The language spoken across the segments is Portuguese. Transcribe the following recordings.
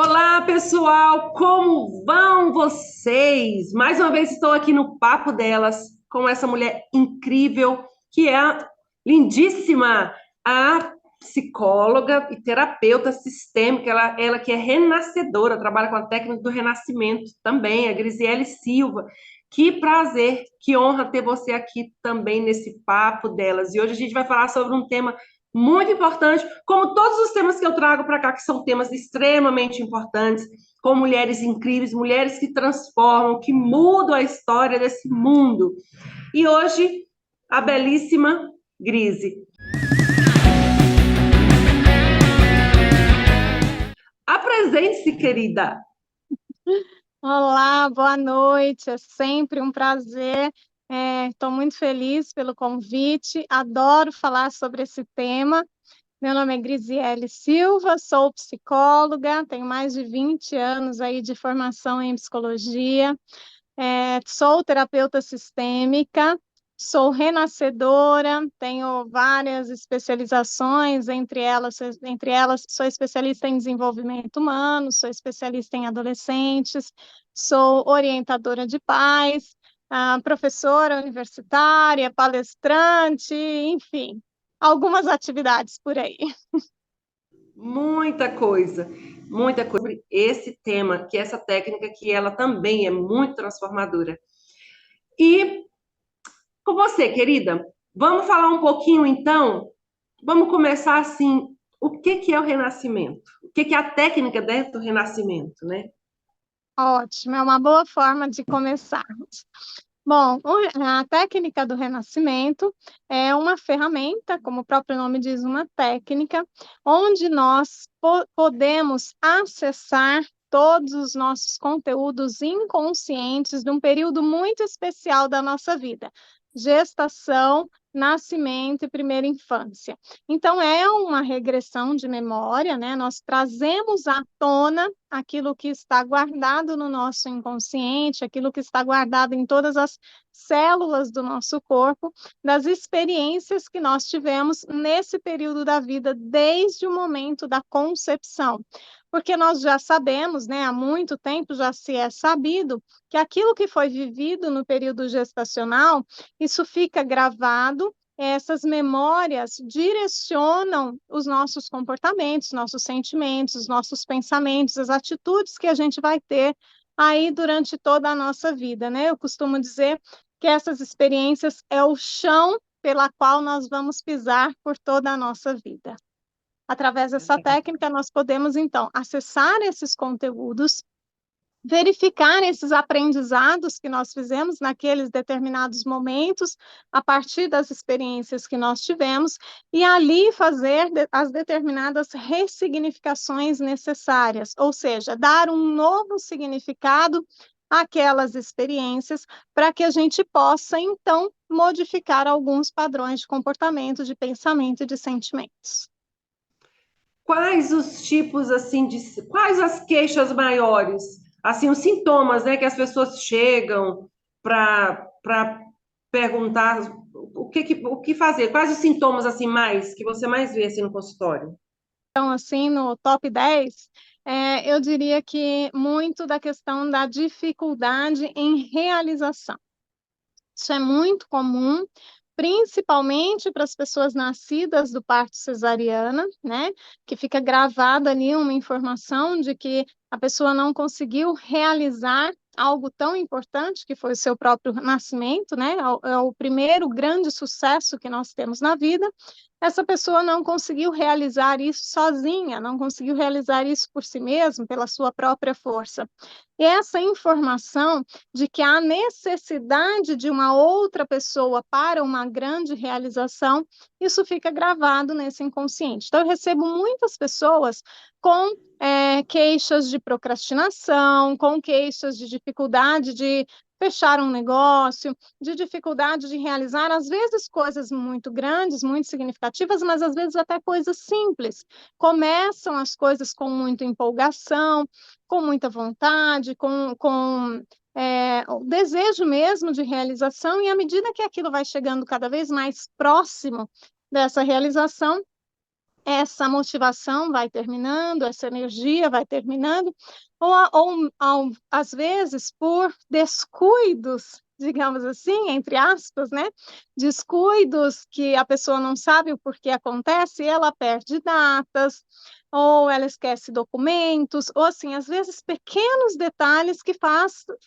Olá, pessoal, como vão vocês? Mais uma vez estou aqui no Papo Delas com essa mulher incrível, que é a lindíssima, a psicóloga e terapeuta sistêmica, ela que é renascedora, trabalha com a técnica do renascimento também, a Grisiele Silva. Que prazer, que honra ter você aqui também nesse Papo Delas. E hoje a gente vai falar sobre um tema muito importante, como todos os temas que eu trago para cá, que são temas extremamente importantes, com mulheres incríveis, mulheres que transformam, que mudam a história desse mundo. E hoje, a belíssima Grise. Apresente-se, querida. Olá, boa noite. É sempre um prazer. Estou muito feliz pelo convite. Adoro falar sobre esse tema. Meu nome é Grisiele Silva, sou psicóloga, tenho mais de 20 anos aí de formação em psicologia. Sou terapeuta sistêmica, sou renascedora, tenho várias especializações, entre elas sou especialista em desenvolvimento humano, sou especialista em adolescentes, sou orientadora de pais, professora universitária, palestrante, enfim, algumas atividades por aí. Muita coisa, muita coisa sobre esse tema, que é essa técnica que ela também é muito transformadora. E com você, querida, vamos falar um pouquinho então. Vamos começar assim. O que que é o renascimento? O que que é a técnica dentro do renascimento, né? Ótimo, é uma boa forma de começarmos. Bom, a técnica do renascimento é uma ferramenta, como o próprio nome diz, uma técnica, onde nós podemos acessar todos os nossos conteúdos inconscientes de um período muito especial da nossa vida: gestação, nascimento e primeira infância. Então, é uma regressão de memória, né? Nós trazemos à tona aquilo que está guardado no nosso inconsciente, aquilo que está guardado em todas as células do nosso corpo, das experiências que nós tivemos nesse período da vida, desde o momento da concepção. Porque nós já sabemos, né, há muito tempo já se é sabido que aquilo que foi vivido no período gestacional, isso fica gravado. Essas memórias direcionam os nossos comportamentos, nossos sentimentos, nossos pensamentos, as atitudes que a gente vai ter aí durante toda a nossa vida, né? Eu costumo dizer que essas experiências é o chão pela qual nós vamos pisar por toda a nossa vida. Através dessa técnica, nós podemos, então, acessar esses conteúdos, verificar esses aprendizados que nós fizemos naqueles determinados momentos, a partir das experiências que nós tivemos, e ali fazer as determinadas ressignificações necessárias, ou seja, dar um novo significado àquelas experiências, para que a gente possa, então, modificar alguns padrões de comportamento, de pensamento e de sentimentos. Quais os tipos assim de quais as queixas maiores, assim os sintomas, né, que as pessoas chegam para perguntar o que fazer? Quais os sintomas assim mais que você mais vê assim no consultório? Então, assim, no top 10, eu diria que muito da questão da dificuldade em realização. Isso é muito comum, principalmente para as pessoas nascidas do parto cesariana, né? Que fica gravada ali uma informação de que a pessoa não conseguiu realizar algo tão importante que foi o seu próprio nascimento, né? É o primeiro grande sucesso que nós temos na vida. Essa pessoa não conseguiu realizar isso sozinha, não conseguiu realizar isso por si mesma, pela sua própria força. E essa informação de que há necessidade de uma outra pessoa para uma grande realização, isso fica gravado nesse inconsciente. Então, eu recebo muitas pessoas com queixas de procrastinação, com queixas de dificuldade de fechar um negócio, de dificuldade de realizar, às vezes, coisas muito grandes, muito significativas, mas às vezes até coisas simples. Começam as coisas com muita empolgação, com muita vontade, com o desejo mesmo de realização, e à medida que aquilo vai chegando cada vez mais próximo dessa realização, essa motivação vai terminando, essa energia vai terminando, às vezes por descuidos, digamos assim, entre aspas, né? Descuidos que a pessoa não sabe o porquê acontece, ela perde datas, ou ela esquece documentos, ou assim, às vezes pequenos detalhes que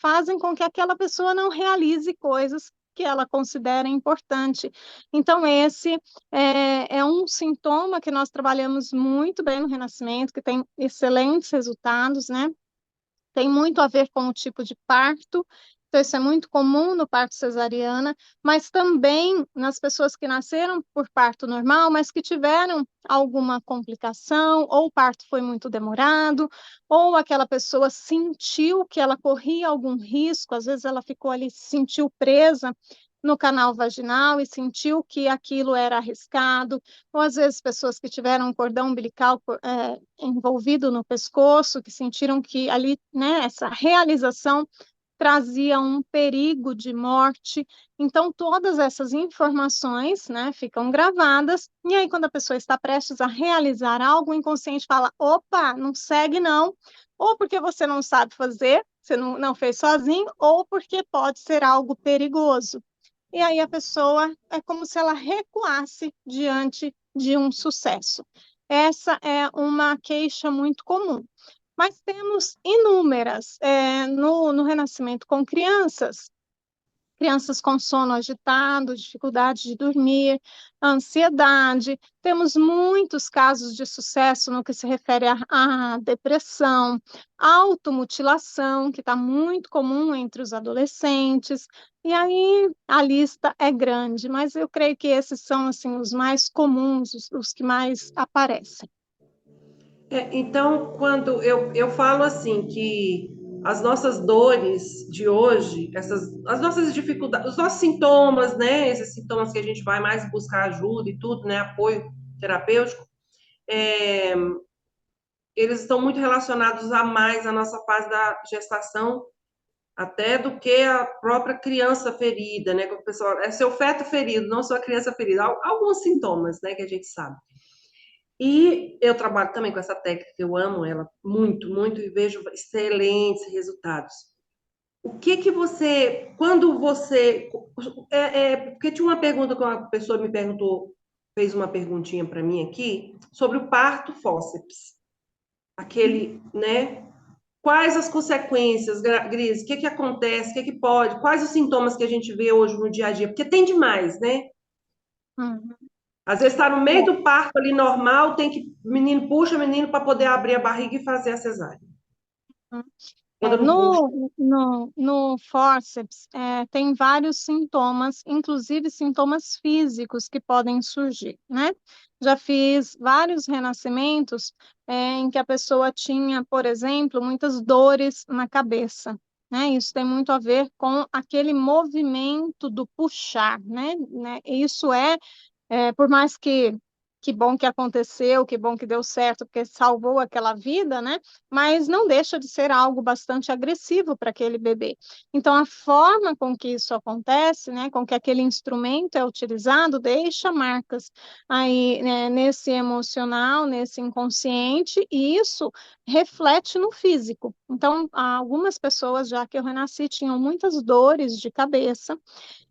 fazem com que aquela pessoa não realize coisas que ela considera importante. Então, esse é um sintoma que nós trabalhamos muito bem no Renascimento, que tem excelentes resultados, né? Tem muito a ver com o tipo de parto, então isso é muito comum no parto cesariana, mas também nas pessoas que nasceram por parto normal, mas que tiveram alguma complicação, ou o parto foi muito demorado, ou aquela pessoa sentiu que ela corria algum risco, às vezes ela ficou ali, se sentiu presa no canal vaginal e sentiu que aquilo era arriscado, ou às vezes pessoas que tiveram um cordão umbilical envolvido no pescoço, que sentiram que ali, né, essa realização trazia um perigo de morte. Então, todas essas informações, né, ficam gravadas, e aí, quando a pessoa está prestes a realizar algo, o inconsciente fala: opa, não segue não, ou porque você não sabe fazer, você não fez sozinho, ou porque pode ser algo perigoso. E aí a pessoa é como se ela recuasse diante de um sucesso. Essa é uma queixa muito comum. Mas temos inúmeras no Renascimento com crianças com sono agitado, dificuldade de dormir, ansiedade. Temos muitos casos de sucesso no que se refere à depressão, automutilação, que está muito comum entre os adolescentes. E aí a lista é grande, mas eu creio que esses são assim os mais comuns, os que mais aparecem. Então, quando eu falo assim que as nossas dores de hoje, as nossas dificuldades, os nossos sintomas, né? Esses sintomas que a gente vai mais buscar ajuda e tudo, né? Apoio terapêutico, é, eles estão muito relacionados a mais à nossa fase da gestação, até do que a própria criança ferida, né? Como o pessoal, é seu feto ferido, não sua criança ferida. Alguns sintomas, né? Que a gente sabe. E eu trabalho também com essa técnica, eu amo ela muito, muito, e vejo excelentes resultados. O que que você, quando você, porque tinha uma pergunta que uma pessoa me perguntou, fez uma perguntinha para mim aqui sobre o parto fórceps, aquele, né? Quais as consequências, Gris? O que que acontece? O que que pode? Quais os sintomas que a gente vê hoje no dia a dia? Porque tem demais, né? Uhum. Às vezes está no meio do parto ali normal, tem que menino puxa menino para poder abrir a barriga e fazer a cesárea. Quando não puxa. No fórceps, tem vários sintomas, inclusive sintomas físicos que podem surgir, né? Já fiz vários renascimentos, em que a pessoa tinha, por exemplo, muitas dores na cabeça, né? Isso tem muito a ver com aquele movimento do puxar, né? Isso por mais que bom que aconteceu, que bom que deu certo, porque salvou aquela vida, né? Mas não deixa de ser algo bastante agressivo para aquele bebê. Então, a forma com que isso acontece, né, com que aquele instrumento é utilizado, deixa marcas aí, né, nesse emocional, nesse inconsciente, e isso reflete no físico. Então, algumas pessoas, já que eu renasci, tinham muitas dores de cabeça,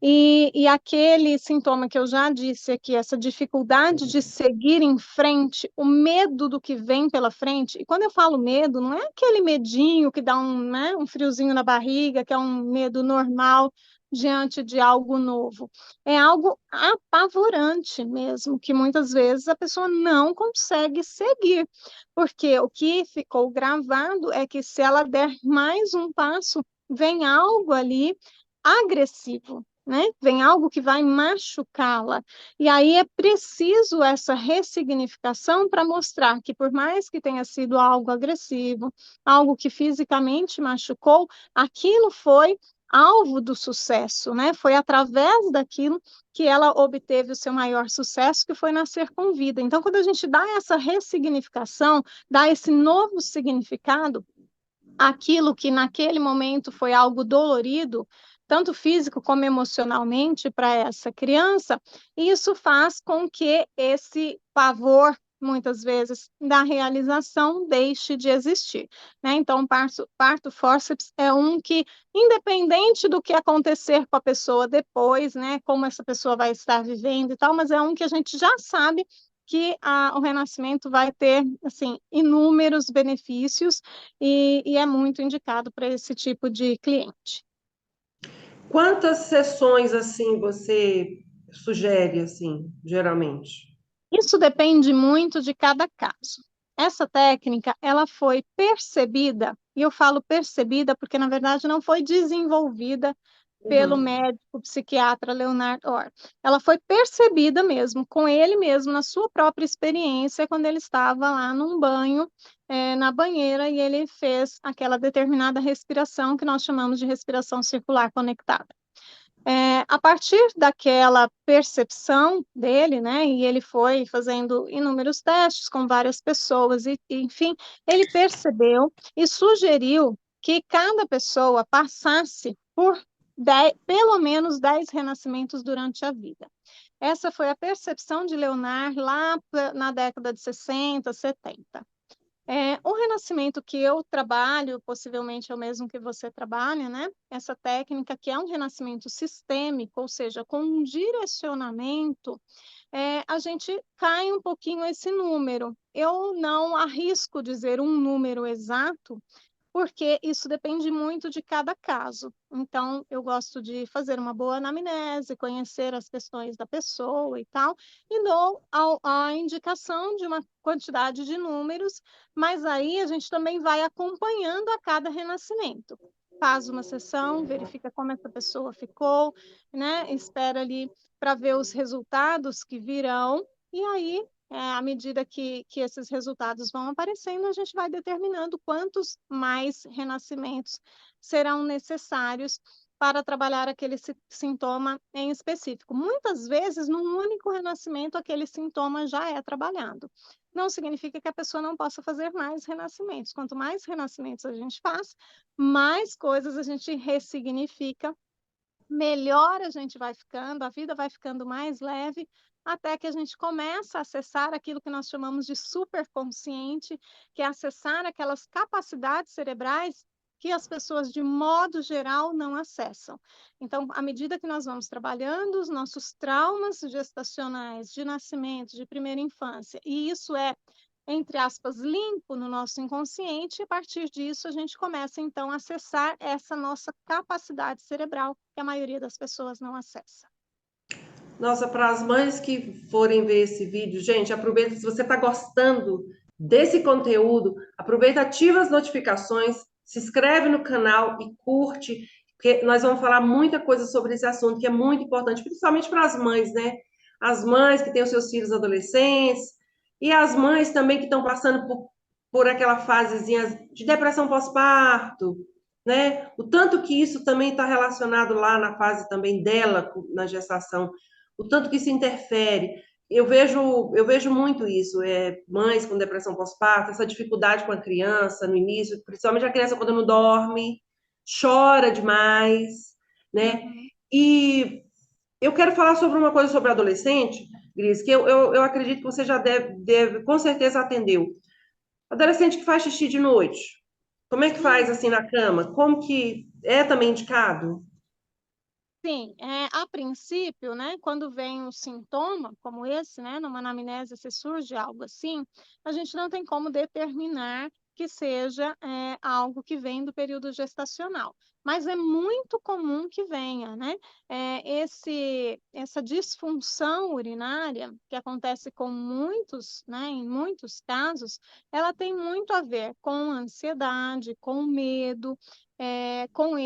e aquele sintoma que eu já disse aqui, essa dificuldade de seguir em frente, o medo do que vem pela frente, e quando eu falo medo, não é aquele medinho que dá né, um friozinho na barriga, que é um medo normal diante de algo novo. É algo apavorante mesmo, que muitas vezes a pessoa não consegue seguir, porque o que ficou gravado é que se ela der mais um passo, vem algo ali agressivo, né? Vem algo que vai machucá-la. E aí é preciso essa ressignificação para mostrar que, por mais que tenha sido algo agressivo, algo que fisicamente machucou, aquilo foi alvo do sucesso, né? Foi através daquilo que ela obteve o seu maior sucesso, que foi nascer com vida. Então, quando a gente dá essa ressignificação, dá esse novo significado, aquilo que naquele momento foi algo dolorido, tanto físico como emocionalmente para essa criança, isso faz com que esse pavor muitas vezes, da realização deixe de existir, né? Então, parto fórceps é um que, independente do que acontecer com a pessoa depois, né, como essa pessoa vai estar vivendo e tal, mas é um que a gente já sabe que o renascimento vai ter, assim, inúmeros benefícios e é muito indicado para esse tipo de cliente. Quantas sessões assim você sugere assim, geralmente? Isso depende muito de cada caso. Essa técnica, ela foi percebida, e eu falo percebida porque, na verdade, não foi desenvolvida pelo Uhum. médico psiquiatra Leonard Orr. Ela foi percebida mesmo, com ele mesmo, na sua própria experiência, quando ele estava lá num banho, na banheira, e ele fez aquela determinada respiração que nós chamamos de respiração circular conectada. A partir daquela percepção dele, né, e ele foi fazendo inúmeros testes com várias pessoas, enfim, ele percebeu e sugeriu que cada pessoa passasse por pelo menos 10 renascimentos durante a vida. Essa foi a percepção de Leonard lá na década de 60, 70. O renascimento que eu trabalho, possivelmente é o mesmo que você trabalha, né? Essa técnica que é um renascimento sistêmico, ou seja, com um direcionamento, a gente cai um pouquinho esse número. Eu não arrisco dizer um número exato, porque isso depende muito de cada caso. Então, eu gosto de fazer uma boa anamnese, conhecer as questões da pessoa e tal, e dou a indicação de uma quantidade de números, mas aí a gente também vai acompanhando a cada renascimento. Faz uma sessão, verifica como essa pessoa ficou, né? Espera ali para ver os resultados que virão, e aí à medida que esses resultados vão aparecendo, a gente vai determinando quantos mais renascimentos serão necessários para trabalhar aquele sintoma em específico. Muitas vezes, num único renascimento, aquele sintoma já é trabalhado. Não significa que a pessoa não possa fazer mais renascimentos. Quanto mais renascimentos a gente faz, mais coisas a gente ressignifica, melhor a gente vai ficando, a vida vai ficando mais leve, até que a gente começa a acessar aquilo que nós chamamos de superconsciente, que é acessar aquelas capacidades cerebrais que as pessoas, de modo geral, não acessam. Então, à medida que nós vamos trabalhando os nossos traumas gestacionais, de nascimento, de primeira infância, e isso é, entre aspas, limpo no nosso inconsciente, e a partir disso a gente começa então a acessar essa nossa capacidade cerebral, que a maioria das pessoas não acessa. Nossa, para as mães que forem ver esse vídeo, gente, aproveita, se você está gostando desse conteúdo, aproveita, ativa as notificações, se inscreve no canal e curte, porque nós vamos falar muita coisa sobre esse assunto que é muito importante, principalmente para as mães, né? As mães que têm os seus filhos adolescentes e as mães também que estão passando por aquela fasezinha de depressão pós-parto, né? O tanto que isso também está relacionado lá na fase também dela, na gestação, o tanto que isso interfere. Eu vejo muito isso, mães com depressão pós-parto, essa dificuldade com a criança no início, principalmente a criança quando não dorme, chora demais, né? Uhum. E eu quero falar sobre uma coisa sobre adolescente, Gris, que eu acredito que você já deve, com certeza atendeu. Adolescente que faz xixi de noite, como é que faz assim na cama? Como que é também indicado? Sim, a princípio, né, quando vem um sintoma como esse, né, numa anamnese, se surge algo assim, a gente não tem como determinar que seja algo que vem do período gestacional, mas é muito comum que venha, né? Essa disfunção urinária que acontece com muitos, né, em muitos casos, ela tem muito a ver com ansiedade, com medo, com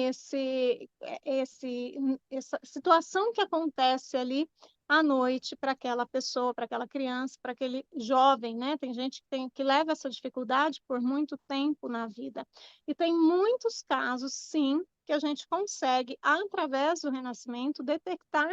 essa situação que acontece ali à noite para aquela pessoa, para aquela criança, para aquele jovem, né? Tem gente que leva essa dificuldade por muito tempo na vida. E tem muitos casos, sim, que a gente consegue, através do renascimento, detectar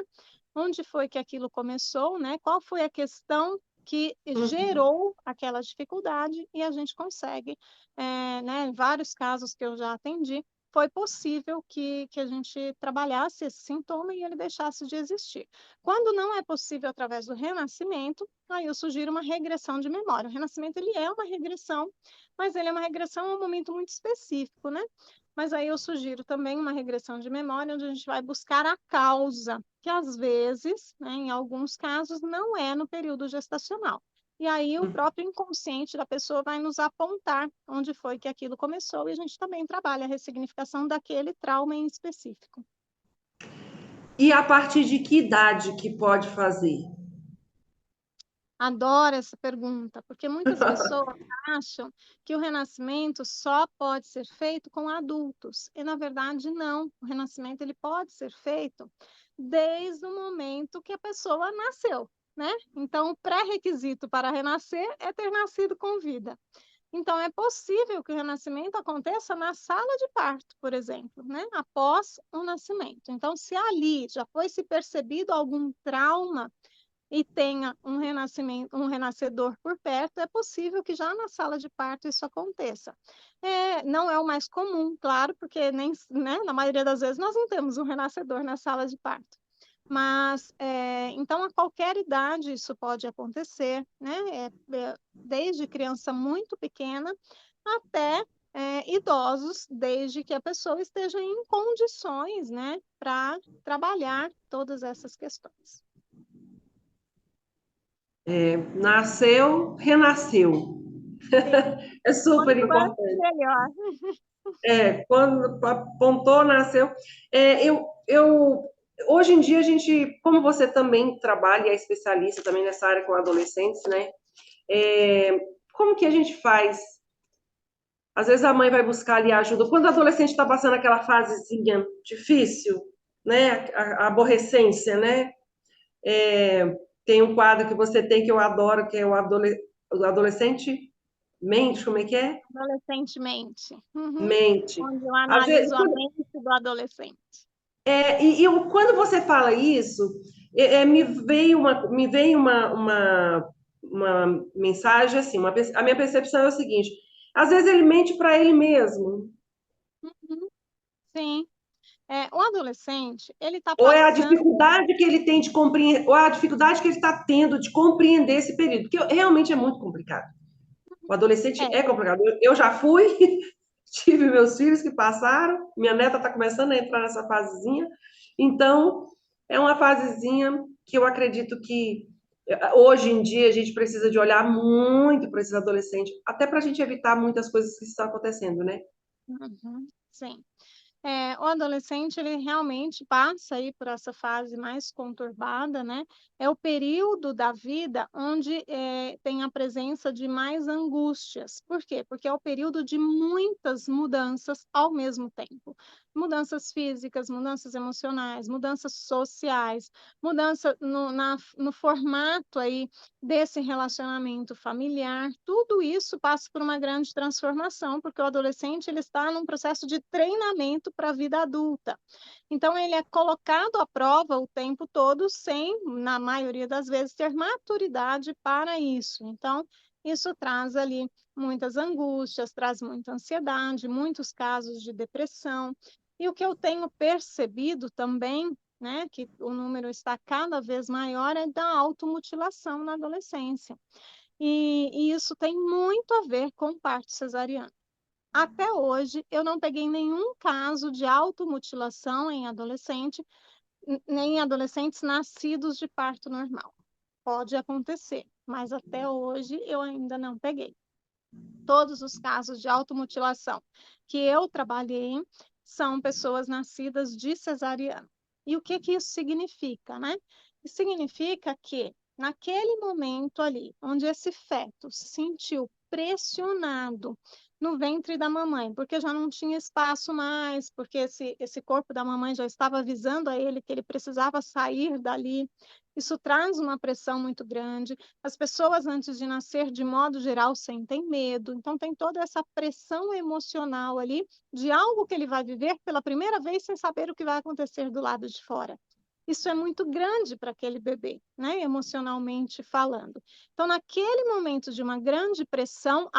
onde foi que aquilo começou, né? Qual foi a questão que Uhum. gerou aquela dificuldade, e a gente consegue, né, em vários casos que eu já atendi, foi possível que a gente trabalhasse esse sintoma e ele deixasse de existir. Quando não é possível através do renascimento, aí eu sugiro uma regressão de memória. O renascimento, ele é uma regressão, mas ele é uma regressão a um momento muito específico, né? Mas aí eu sugiro também uma regressão de memória, onde a gente vai buscar a causa, que às vezes, né, em alguns casos, não é no período gestacional. E aí o próprio inconsciente da pessoa vai nos apontar onde foi que aquilo começou, e a gente também trabalha a ressignificação daquele trauma em específico. E a partir de que idade que pode fazer? Adoro essa pergunta, porque muitas pessoas acham que o renascimento só pode ser feito com adultos, e na verdade não. O renascimento ele pode ser feito desde o momento que a pessoa nasceu, né? Então, o pré-requisito para renascer é ter nascido com vida. Então, é possível que o renascimento aconteça na sala de parto, por exemplo, né? Após o nascimento. Então, se ali já foi se percebido algum trauma e tenha um renascimento, um renascedor por perto, é possível que já na sala de parto isso aconteça. Não é o mais comum, claro, porque nem, né, na maioria das vezes nós não temos um renascedor na sala de parto. Mas, então, a qualquer idade isso pode acontecer, né? Desde criança muito pequena até idosos, desde que a pessoa esteja em condições, né, para trabalhar todas essas questões. Nasceu, renasceu. É super Quanto antes, importante. melhor. Quando apontou, nasceu. Hoje em dia, a gente, como você também trabalha e é especialista também nessa área com adolescentes, né? Como que a gente faz? Às vezes a mãe vai buscar ali ajuda. Quando o adolescente está passando aquela fasezinha difícil, né? A aborrecência, né? Tem um quadro que você tem que eu adoro, que é o adolescente mente, como é que é? Adolescentemente. Uhum. Mente. Onde eu Às vezes, analiso a mente do adolescente. quando você fala isso, me veio uma mensagem assim, a minha percepção é o seguinte, às vezes ele mente para ele mesmo, Uhum. Sim. O adolescente, ele está ou é a passando. dificuldade que ele tem de compreender, ou é a dificuldade que ele está tendo de compreender esse período, porque realmente é muito complicado. O adolescente É, é complicado. Eu já fui, tive meus filhos que passaram, minha neta está começando a entrar nessa fasezinha, então é uma fasezinha que eu acredito que hoje em dia a gente precisa de olhar muito para esses adolescentes, até para a gente evitar muitas coisas que estão acontecendo, né? uhum, sim. O adolescente, ele realmente passa aí por essa fase mais conturbada, né? É o período da vida onde tem a presença de mais angústias. Por quê? Porque é o período de muitas mudanças ao mesmo tempo. Mudanças físicas, mudanças emocionais, mudanças sociais, mudança no formato aí desse relacionamento familiar. Tudo isso passa por uma grande transformação, porque o adolescente ele está num processo de treinamento para a vida adulta. Então, ele é colocado à prova o tempo todo, sem, na maioria das vezes, ter maturidade para isso. Então, isso traz ali muitas angústias, traz muita ansiedade, muitos casos de depressão. E o que eu tenho percebido também, né, que o número está cada vez maior, é da automutilação na adolescência. E isso tem muito a ver com parto cesariano. Até hoje, eu não peguei nenhum caso de automutilação em adolescente, nem em adolescentes nascidos de parto normal. Pode acontecer, mas até hoje eu ainda não peguei. Todos os casos de automutilação que eu trabalhei são pessoas nascidas de cesariana. E o que que isso significa, né? Isso significa que naquele momento ali, onde esse feto se sentiu pressionado no ventre da mamãe, porque já não tinha espaço mais, porque esse corpo da mamãe já estava avisando a ele que ele precisava sair dali. Isso traz uma pressão muito grande. As pessoas, antes de nascer, de modo geral, sentem medo. Então, tem toda essa pressão emocional ali de algo que ele vai viver pela primeira vez sem saber o que vai acontecer do lado de fora. isso é muito grande para aquele bebê, né, emocionalmente falando. Então, naquele momento de uma grande pressão,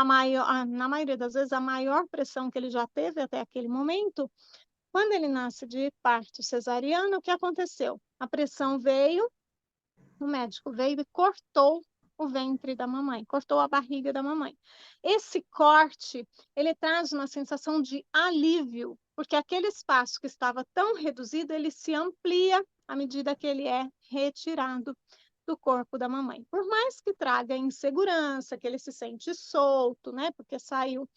na maioria das vezes, a maior pressão que ele já teve até aquele momento, quando ele nasce de parto cesariano, o que aconteceu? A pressão veio, o médico veio e cortou o ventre da mamãe, cortou a barriga da mamãe. Esse corte, ele traz uma sensação de alívio, porque aquele espaço que estava tão reduzido, ele se amplia à medida que ele é retirado do corpo da mamãe. Por mais que traga insegurança, que ele se sente solto, né? Porque saiu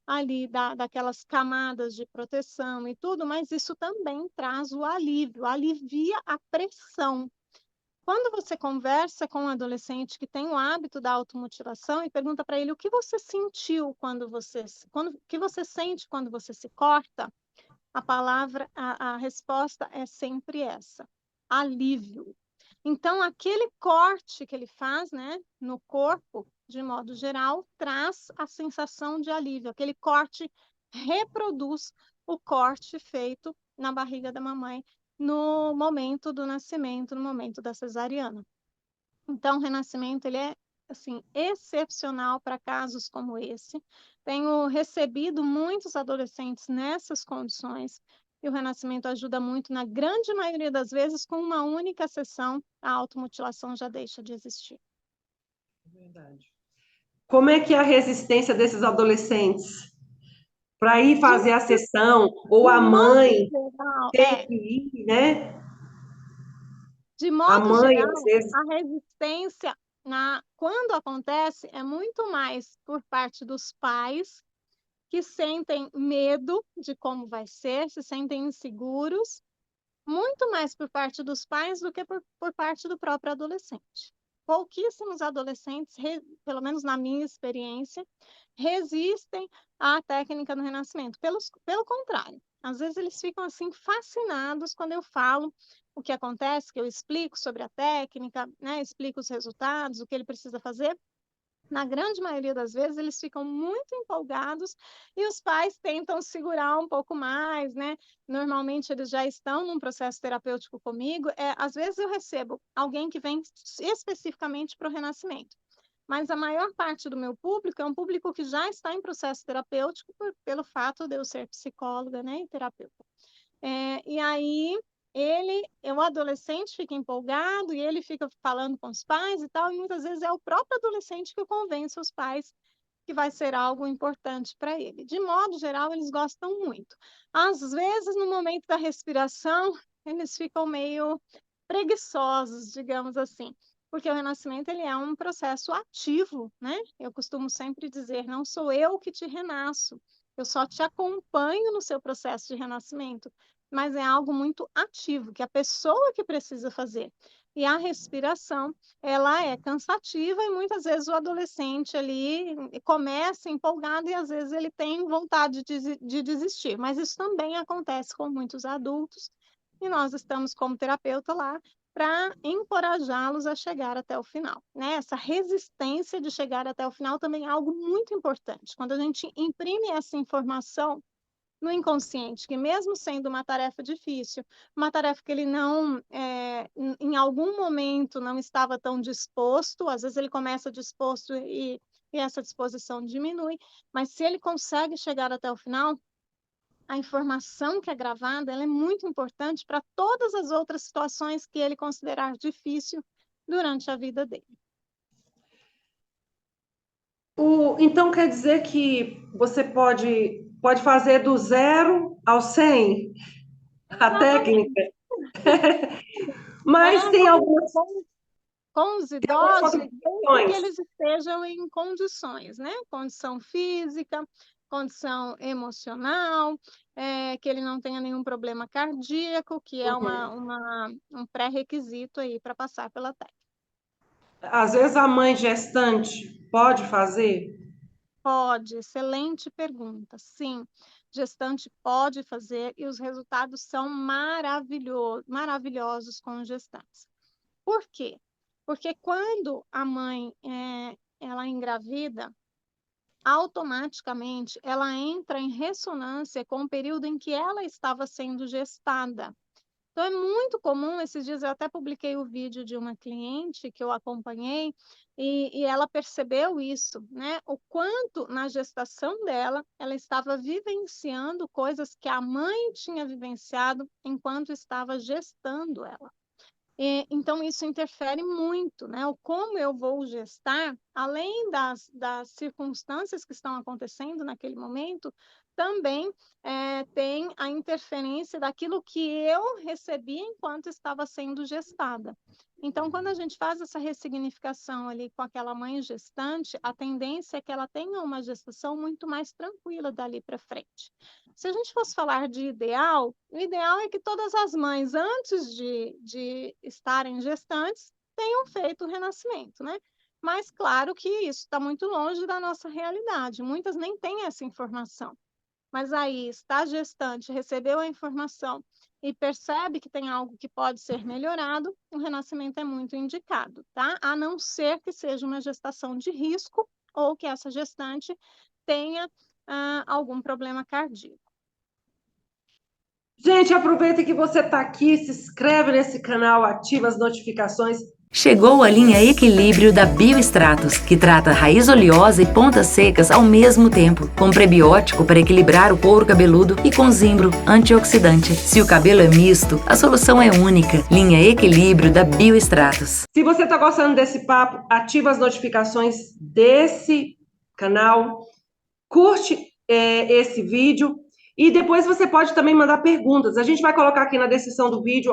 ali daquelas camadas de proteção e tudo, mas isso também traz o alívio, alivia a pressão. Quando você conversa com um adolescente que tem o hábito da automutilação e pergunta para ele o que você sentiu o que você sente quando você se corta, a resposta é sempre essa: alívio. Então, aquele corte que ele faz, né, no corpo, de modo geral, traz a sensação de alívio. Aquele corte reproduz o corte feito na barriga da mamãe no momento do nascimento, no momento da cesariana. Então, o renascimento ele é assim excepcional para casos como esse. Tenho recebido muitos adolescentes nessas condições e o renascimento ajuda muito, na grande maioria das vezes, com uma única sessão, a automutilação já deixa de existir. Verdade. Como é que é a resistência desses adolescentes para ir De, fazer a sessão, ou de a modo mãe geral, ter que ir, né? de A modo mãe, às geral, vezes. a resistência quando acontece é muito mais por parte dos pais que sentem medo de como vai ser, se sentem inseguros, muito mais por parte dos pais do que por parte do próprio adolescente. Pouquíssimos adolescentes, pelo menos na minha experiência, resistem à técnica do renascimento. Pelo contrário, às vezes eles ficam assim fascinados quando eu falo o que acontece, que eu explico sobre a técnica, né, explico os resultados, o que ele precisa fazer. Na grande maioria das vezes, eles ficam muito empolgados e os pais tentam segurar um pouco mais, né? Normalmente, eles já estão num processo terapêutico comigo. Às vezes, eu recebo alguém que vem especificamente para o renascimento, mas a maior parte do meu público é um público que já está em processo terapêutico pelo fato de eu ser psicóloga, né, e terapeuta. E aí o adolescente fica empolgado e ele fica falando com os pais e tal, e muitas vezes é o próprio adolescente que convence os pais que vai ser algo importante para ele. De modo geral, eles gostam muito. Às vezes, no momento da respiração, eles ficam meio preguiçosos, digamos assim, porque o renascimento ele é um processo ativo, né? Eu costumo sempre dizer, não sou eu que te renasço, eu só te acompanho no seu processo de renascimento, mas é algo muito ativo, que a pessoa que precisa fazer. E a respiração, ela é cansativa e muitas vezes o adolescente ali começa empolgado e às vezes ele tem vontade de desistir. Mas isso também acontece com muitos adultos e nós estamos como terapeuta lá para encorajá-los a chegar até o final, né? Essa resistência de chegar até o final também é algo muito importante. Quando a gente imprime essa informação no inconsciente, que mesmo sendo uma tarefa difícil, uma tarefa que ele não, em algum momento não estava tão disposto, às vezes ele começa disposto e essa disposição diminui, mas se ele consegue chegar até o final, a informação que é gravada, ela é muito importante para todas as outras situações que ele considerar difícil durante a vida dele. Então quer dizer que você pode fazer do 0 ao 100 a Exatamente. técnica, mas tem Com os algumas idosos, desde que contribuições. eles estejam em condições, né? Condição física, condição emocional, que ele não tenha nenhum problema cardíaco, que é um pré-requisito aí para passar pela técnica. Às vezes a mãe gestante pode fazer. Pode, excelente pergunta. Sim, gestante pode fazer e os resultados são maravilhosos com gestantes. Por quê? Porque quando a mãe ela engravida, automaticamente ela entra em ressonância com o período em que ela estava sendo gestada. Então, é muito comum, esses dias eu até publiquei o vídeo de uma cliente que eu acompanhei, e ela percebeu isso, né? O quanto na gestação dela, ela estava vivenciando coisas que a mãe tinha vivenciado enquanto estava gestando ela. Então, isso interfere muito, né? O como eu vou gestar, além das circunstâncias que estão acontecendo naquele momento, também tem a interferência daquilo que eu recebi enquanto estava sendo gestada. Então, quando a gente faz essa ressignificação ali com aquela mãe gestante, a tendência é que ela tenha uma gestação muito mais tranquila dali para frente. Se a gente fosse falar de ideal, o ideal é que todas as mães, antes de estarem gestantes, tenham feito o renascimento, né? Mas claro que isso está muito longe da nossa realidade. Muitas nem têm essa informação. Mas aí está gestante, recebeu a informação e percebe que tem algo que pode ser melhorado, o renascimento é muito indicado, tá? A não ser que seja uma gestação de risco ou que essa gestante tenha algum problema cardíaco. Gente, aproveita que você está aqui, se inscreve nesse canal, ativa as notificações. Chegou a linha Equilíbrio da Biostratos, que trata raiz oleosa e pontas secas ao mesmo tempo, com prebiótico para equilibrar o couro cabeludo e com zimbro antioxidante. Se o cabelo é misto, a solução é única. Linha Equilíbrio da Biostratos. Se você está gostando desse papo, ativa as notificações desse canal, curte esse vídeo e depois você pode também mandar perguntas. A gente vai colocar aqui na descrição do vídeo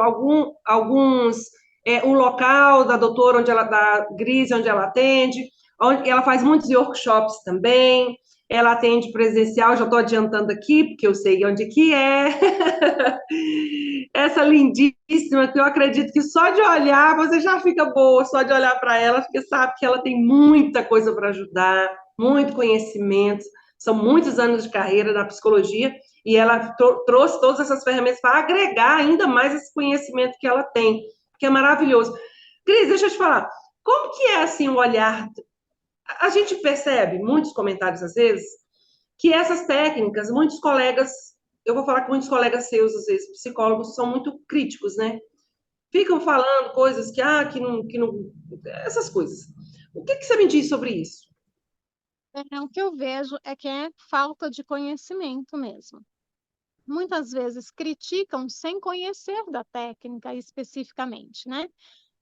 o local da doutora, da Grise, onde ela atende, onde ela faz muitos workshops também. Ela atende presencial, já estou adiantando aqui, porque eu sei onde que é. Essa lindíssima, que eu acredito que só de olhar você já fica boa, só de olhar para ela, porque sabe que ela tem muita coisa para ajudar, muito conhecimento. São muitos anos de carreira na psicologia e ela trouxe todas essas ferramentas para agregar ainda mais esse conhecimento que ela tem, que é maravilhoso. Cris, deixa eu te falar, como que é assim o olhar? A gente percebe muitos comentários às vezes que essas técnicas, muitos colegas, eu vou falar que muitos colegas seus, às vezes, psicólogos, são muito críticos, né? Ficam falando coisas que não, essas coisas. O que você me diz sobre isso? O que eu vejo é que é falta de conhecimento mesmo. Muitas vezes criticam sem conhecer da técnica especificamente, né?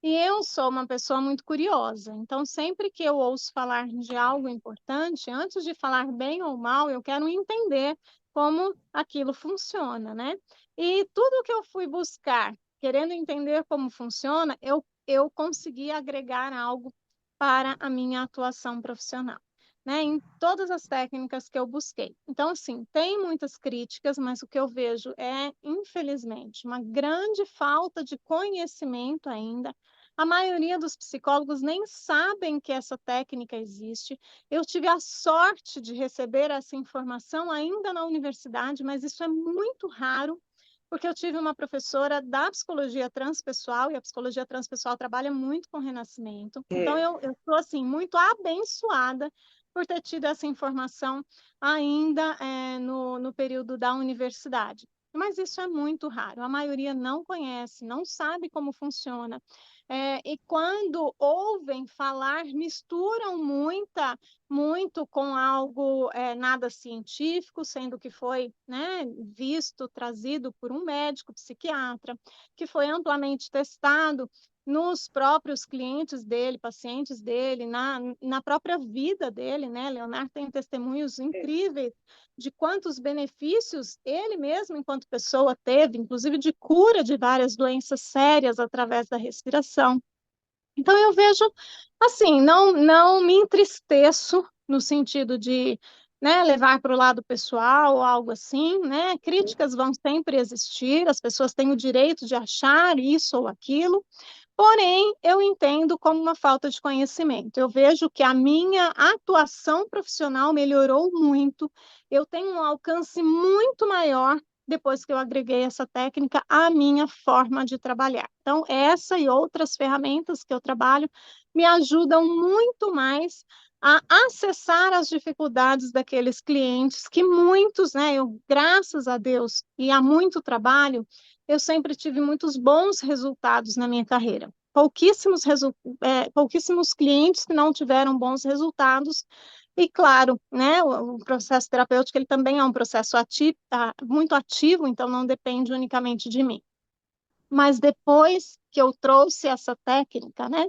E eu sou uma pessoa muito curiosa, então sempre que eu ouço falar de algo importante, antes de falar bem ou mal, eu quero entender como aquilo funciona, né? E tudo que eu fui buscar, querendo entender como funciona, eu consegui agregar algo para a minha atuação profissional, né? Em todas as técnicas que eu busquei. Então, assim, tem muitas críticas, mas o que eu vejo é, infelizmente, uma grande falta de conhecimento ainda. A maioria dos psicólogos nem sabem que essa técnica existe. Eu tive a sorte de receber essa informação ainda na universidade, mas isso é muito raro, porque eu tive uma professora da psicologia transpessoal, e a psicologia transpessoal trabalha muito com renascimento. Então, eu estou, assim, muito abençoada por ter tido essa informação ainda no período da universidade. Mas isso é muito raro, a maioria não conhece, não sabe como funciona. E quando ouvem falar, misturam muito com algo nada científico, sendo que foi, né, visto, trazido por um médico psiquiatra, que foi amplamente testado nos próprios clientes dele, pacientes dele, na própria vida dele, né? Leonardo tem testemunhos incríveis de quantos benefícios ele mesmo, enquanto pessoa, teve, inclusive de cura de várias doenças sérias através da respiração. Então, eu vejo, assim, não me entristeço no sentido de, né, levar para o lado pessoal ou algo assim, né? Críticas vão sempre existir, as pessoas têm o direito de achar isso ou aquilo, porém, eu entendo como uma falta de conhecimento. Eu vejo que a minha atuação profissional melhorou muito, eu tenho um alcance muito maior depois que eu agreguei essa técnica à minha forma de trabalhar. Então, essa e outras ferramentas que eu trabalho me ajudam muito mais a acessar as dificuldades daqueles clientes, que muitos, né, eu, graças a Deus, e há muito trabalho, eu sempre tive muitos bons resultados na minha carreira. Pouquíssimos clientes que não tiveram bons resultados, e claro, né, o processo terapêutico ele também é um processo muito ativo, então não depende unicamente de mim. Mas depois que eu trouxe essa técnica, né,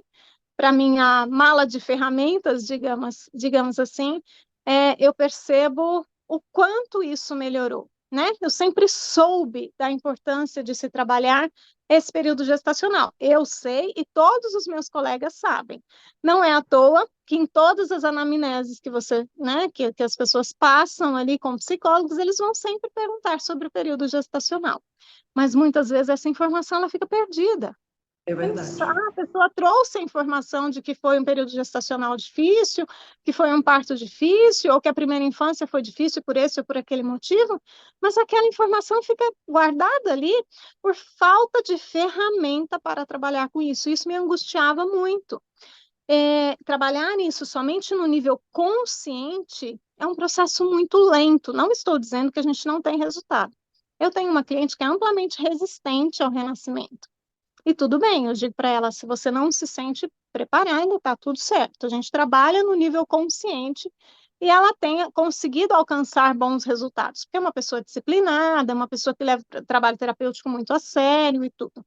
para minha mala de ferramentas, digamos assim, eu percebo o quanto isso melhorou, né? Eu sempre soube da importância de se trabalhar esse período gestacional. Eu sei e todos os meus colegas sabem. Não é à toa que em todas as anamneses que você, né, que as pessoas passam ali com psicólogos, eles vão sempre perguntar sobre o período gestacional. Mas muitas vezes essa informação ela fica perdida. É verdade. A pessoa trouxe a informação de que foi um período gestacional difícil, que foi um parto difícil, ou que a primeira infância foi difícil por esse ou por aquele motivo, mas aquela informação fica guardada ali por falta de ferramenta para trabalhar com isso. Isso me angustiava muito. Trabalhar nisso somente no nível consciente é um processo muito lento. Não estou dizendo que a gente não tem resultado. Eu tenho uma cliente que é amplamente resistente ao renascimento. E tudo bem, eu digo para ela, se você não se sente preparada, está tudo certo. A gente trabalha no nível consciente e ela tenha conseguido alcançar bons resultados, porque é uma pessoa disciplinada, é uma pessoa que leva o trabalho terapêutico muito a sério e tudo.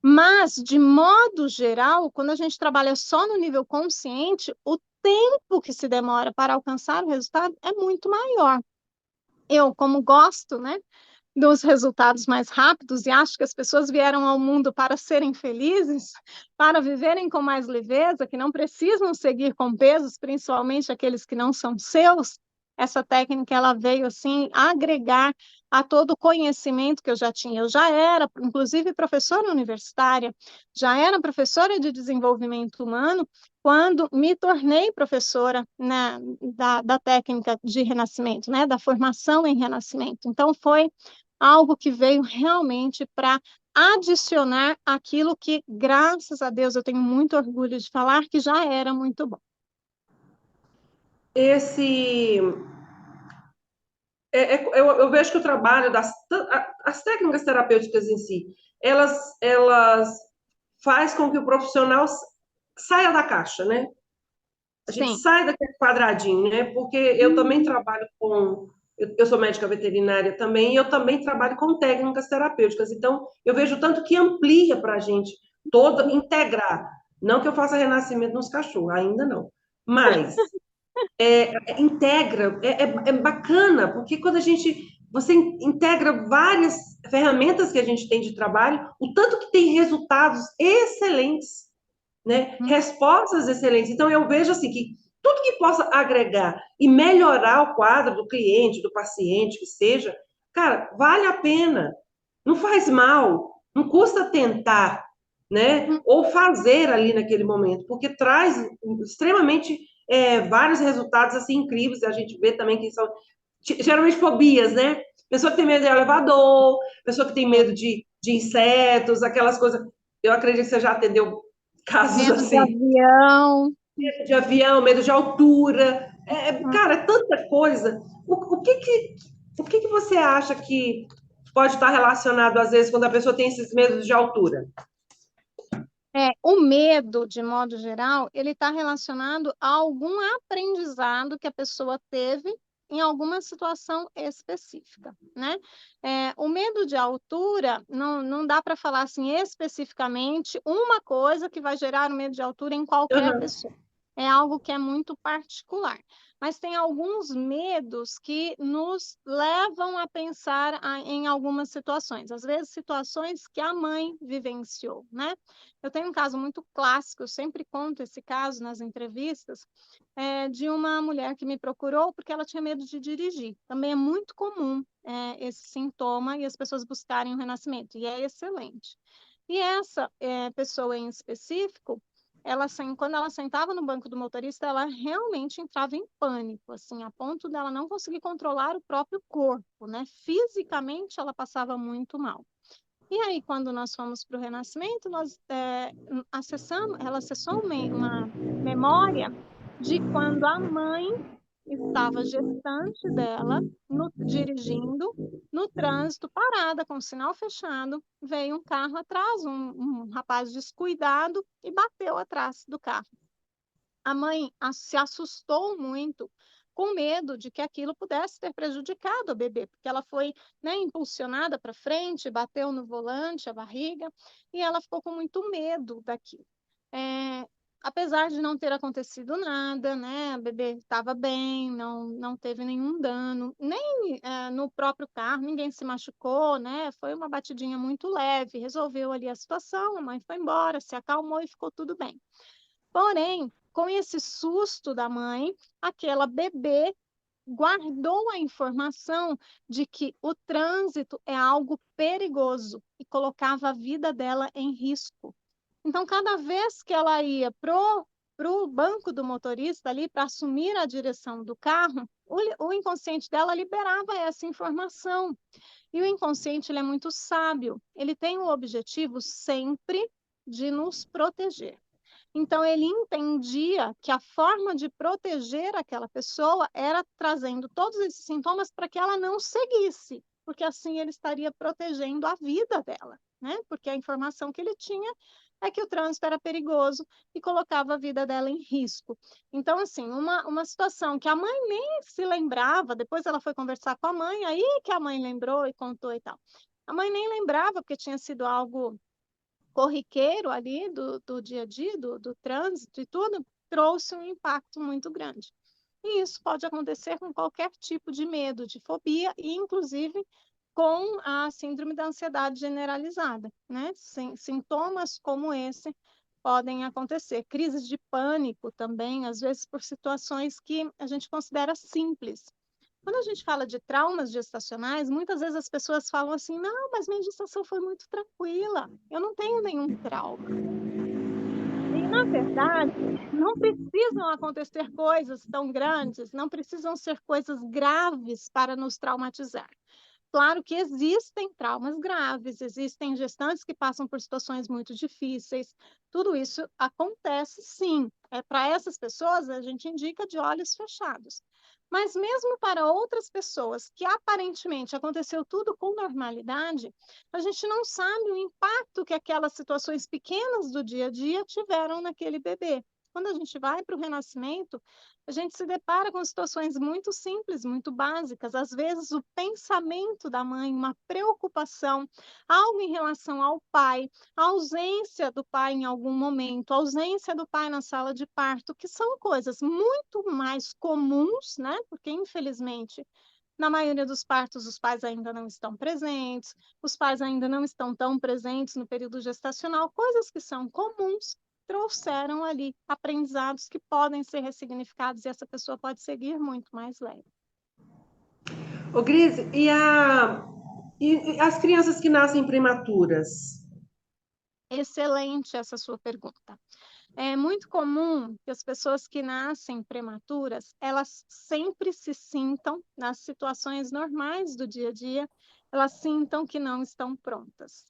Mas, de modo geral, quando a gente trabalha só no nível consciente, o tempo que se demora para alcançar o resultado é muito maior. Eu, como gosto, né, dos resultados mais rápidos e acho que as pessoas vieram ao mundo para serem felizes, para viverem com mais leveza, que não precisam seguir com pesos, principalmente aqueles que não são seus. Essa técnica ela veio assim agregar a todo o conhecimento que eu já tinha. Eu já era, inclusive, professora universitária, já era professora de desenvolvimento humano quando me tornei professora, né, da técnica de renascimento, né, da formação em renascimento. Então, foi algo que veio realmente para adicionar aquilo que, graças a Deus, eu tenho muito orgulho de falar que já era muito bom. Esse eu vejo que o trabalho as técnicas terapêuticas em si, elas faz com que o profissional saia da caixa, né? A gente Sim. sai daquele quadradinho, né? Porque eu também trabalho com. Eu sou médica veterinária também, e eu também trabalho com técnicas terapêuticas. Então, eu vejo tanto que amplia para a gente integrar. Não que eu faça renascimento nos cachorros, ainda não. Mas integra, é bacana, porque quando você integra várias ferramentas que a gente tem de trabalho, o tanto que tem resultados excelentes, né? Respostas excelentes. Então, eu vejo assim que tudo que possa agregar e melhorar o quadro do cliente, do paciente, que seja, cara, vale a pena. Não faz mal, não custa tentar, né? Ou fazer ali naquele momento, porque traz extremamente vários resultados assim incríveis. A gente vê também que são geralmente fobias, né? Pessoa que tem medo de elevador, pessoa que tem medo de insetos, aquelas coisas. Eu acredito que você já atendeu casos Medo de assim, avião. medo de avião, medo de altura, cara, é tanta coisa. O que que você acha que pode estar relacionado, às vezes, quando a pessoa tem esses medos de altura? O medo, de modo geral, ele está relacionado a algum aprendizado que a pessoa teve em alguma situação específica, né? O medo de altura, não dá para falar assim especificamente uma coisa que vai gerar o medo de altura em qualquer Uhum. pessoa. É algo que é muito particular. Mas tem alguns medos que nos levam a pensar em algumas situações. Às vezes, situações que a mãe vivenciou, né? Eu tenho um caso muito clássico, eu sempre conto esse caso nas entrevistas, de uma mulher que me procurou porque ela tinha medo de dirigir. Também é muito comum esse sintoma e as pessoas buscarem o renascimento, e é excelente. E essa pessoa em específico, quando ela sentava no banco do motorista, ela realmente entrava em pânico, assim, a ponto dela não conseguir controlar o próprio corpo, né? Fisicamente, ela passava muito mal. E aí, quando nós fomos para o Renascimento, ela acessou uma memória de quando a mãe estava gestante dela, dirigindo, no trânsito, parada, com o sinal fechado, veio um carro atrás, um rapaz descuidado, e bateu atrás do carro. A mãe se assustou muito, com medo de que aquilo pudesse ter prejudicado a bebê, porque ela foi, né, impulsionada para frente, bateu no volante, a barriga, e ela ficou com muito medo daquilo. Apesar de não ter acontecido nada, né, a bebê estava bem, não teve nenhum dano, nem no próprio carro, ninguém se machucou, né, foi uma batidinha muito leve, resolveu ali a situação, a mãe foi embora, se acalmou e ficou tudo bem. Porém, com esse susto da mãe, aquela bebê guardou a informação de que o trânsito é algo perigoso e colocava a vida dela em risco. Então, cada vez que ela ia pro banco do motorista ali para assumir a direção do carro, o inconsciente dela liberava essa informação. E o inconsciente ele é muito sábio. Ele tem o objetivo sempre de nos proteger. Então, ele entendia que a forma de proteger aquela pessoa era trazendo todos esses sintomas para que ela não seguisse, porque assim ele estaria protegendo a vida dela, né? Porque a informação que ele tinha é que o trânsito era perigoso e colocava a vida dela em risco. Então, assim, uma situação que a mãe nem se lembrava, depois ela foi conversar com a mãe, aí que a mãe lembrou e contou e tal. A mãe nem lembrava, porque tinha sido algo corriqueiro ali do dia a dia, do trânsito e tudo, trouxe um impacto muito grande. E isso pode acontecer com qualquer tipo de medo, de fobia, e inclusive com a síndrome da ansiedade generalizada, né? Sintomas como esse podem acontecer. Crises de pânico também, às vezes por situações que a gente considera simples. Quando a gente fala de traumas gestacionais, muitas vezes as pessoas falam assim: não, mas minha gestação foi muito tranquila, eu não tenho nenhum trauma. E, na verdade, não precisam acontecer coisas tão grandes, não precisam ser coisas graves para nos traumatizar. Claro que existem traumas graves, existem gestantes que passam por situações muito difíceis, tudo isso acontece sim. Para essas pessoas, a gente indica de olhos fechados. Mas mesmo para outras pessoas que aparentemente aconteceu tudo com normalidade, a gente não sabe o impacto que aquelas situações pequenas do dia a dia tiveram naquele bebê. Quando a gente vai para o renascimento, a gente se depara com situações muito simples, muito básicas. Às vezes, o pensamento da mãe, uma preocupação, algo em relação ao pai, a ausência do pai em algum momento, a ausência do pai na sala de parto, que são coisas muito mais comuns, né? Porque, infelizmente, na maioria dos partos, os pais ainda não estão presentes, os pais ainda não estão tão presentes no período gestacional, coisas que são comuns trouxeram ali aprendizados que podem ser ressignificados e essa pessoa pode seguir muito mais leve. Ô, Gris, e as crianças que nascem prematuras? Excelente essa sua pergunta. É muito comum que as pessoas que nascem prematuras, elas sempre se sintam, nas situações normais do dia a dia, elas sintam que não estão prontas.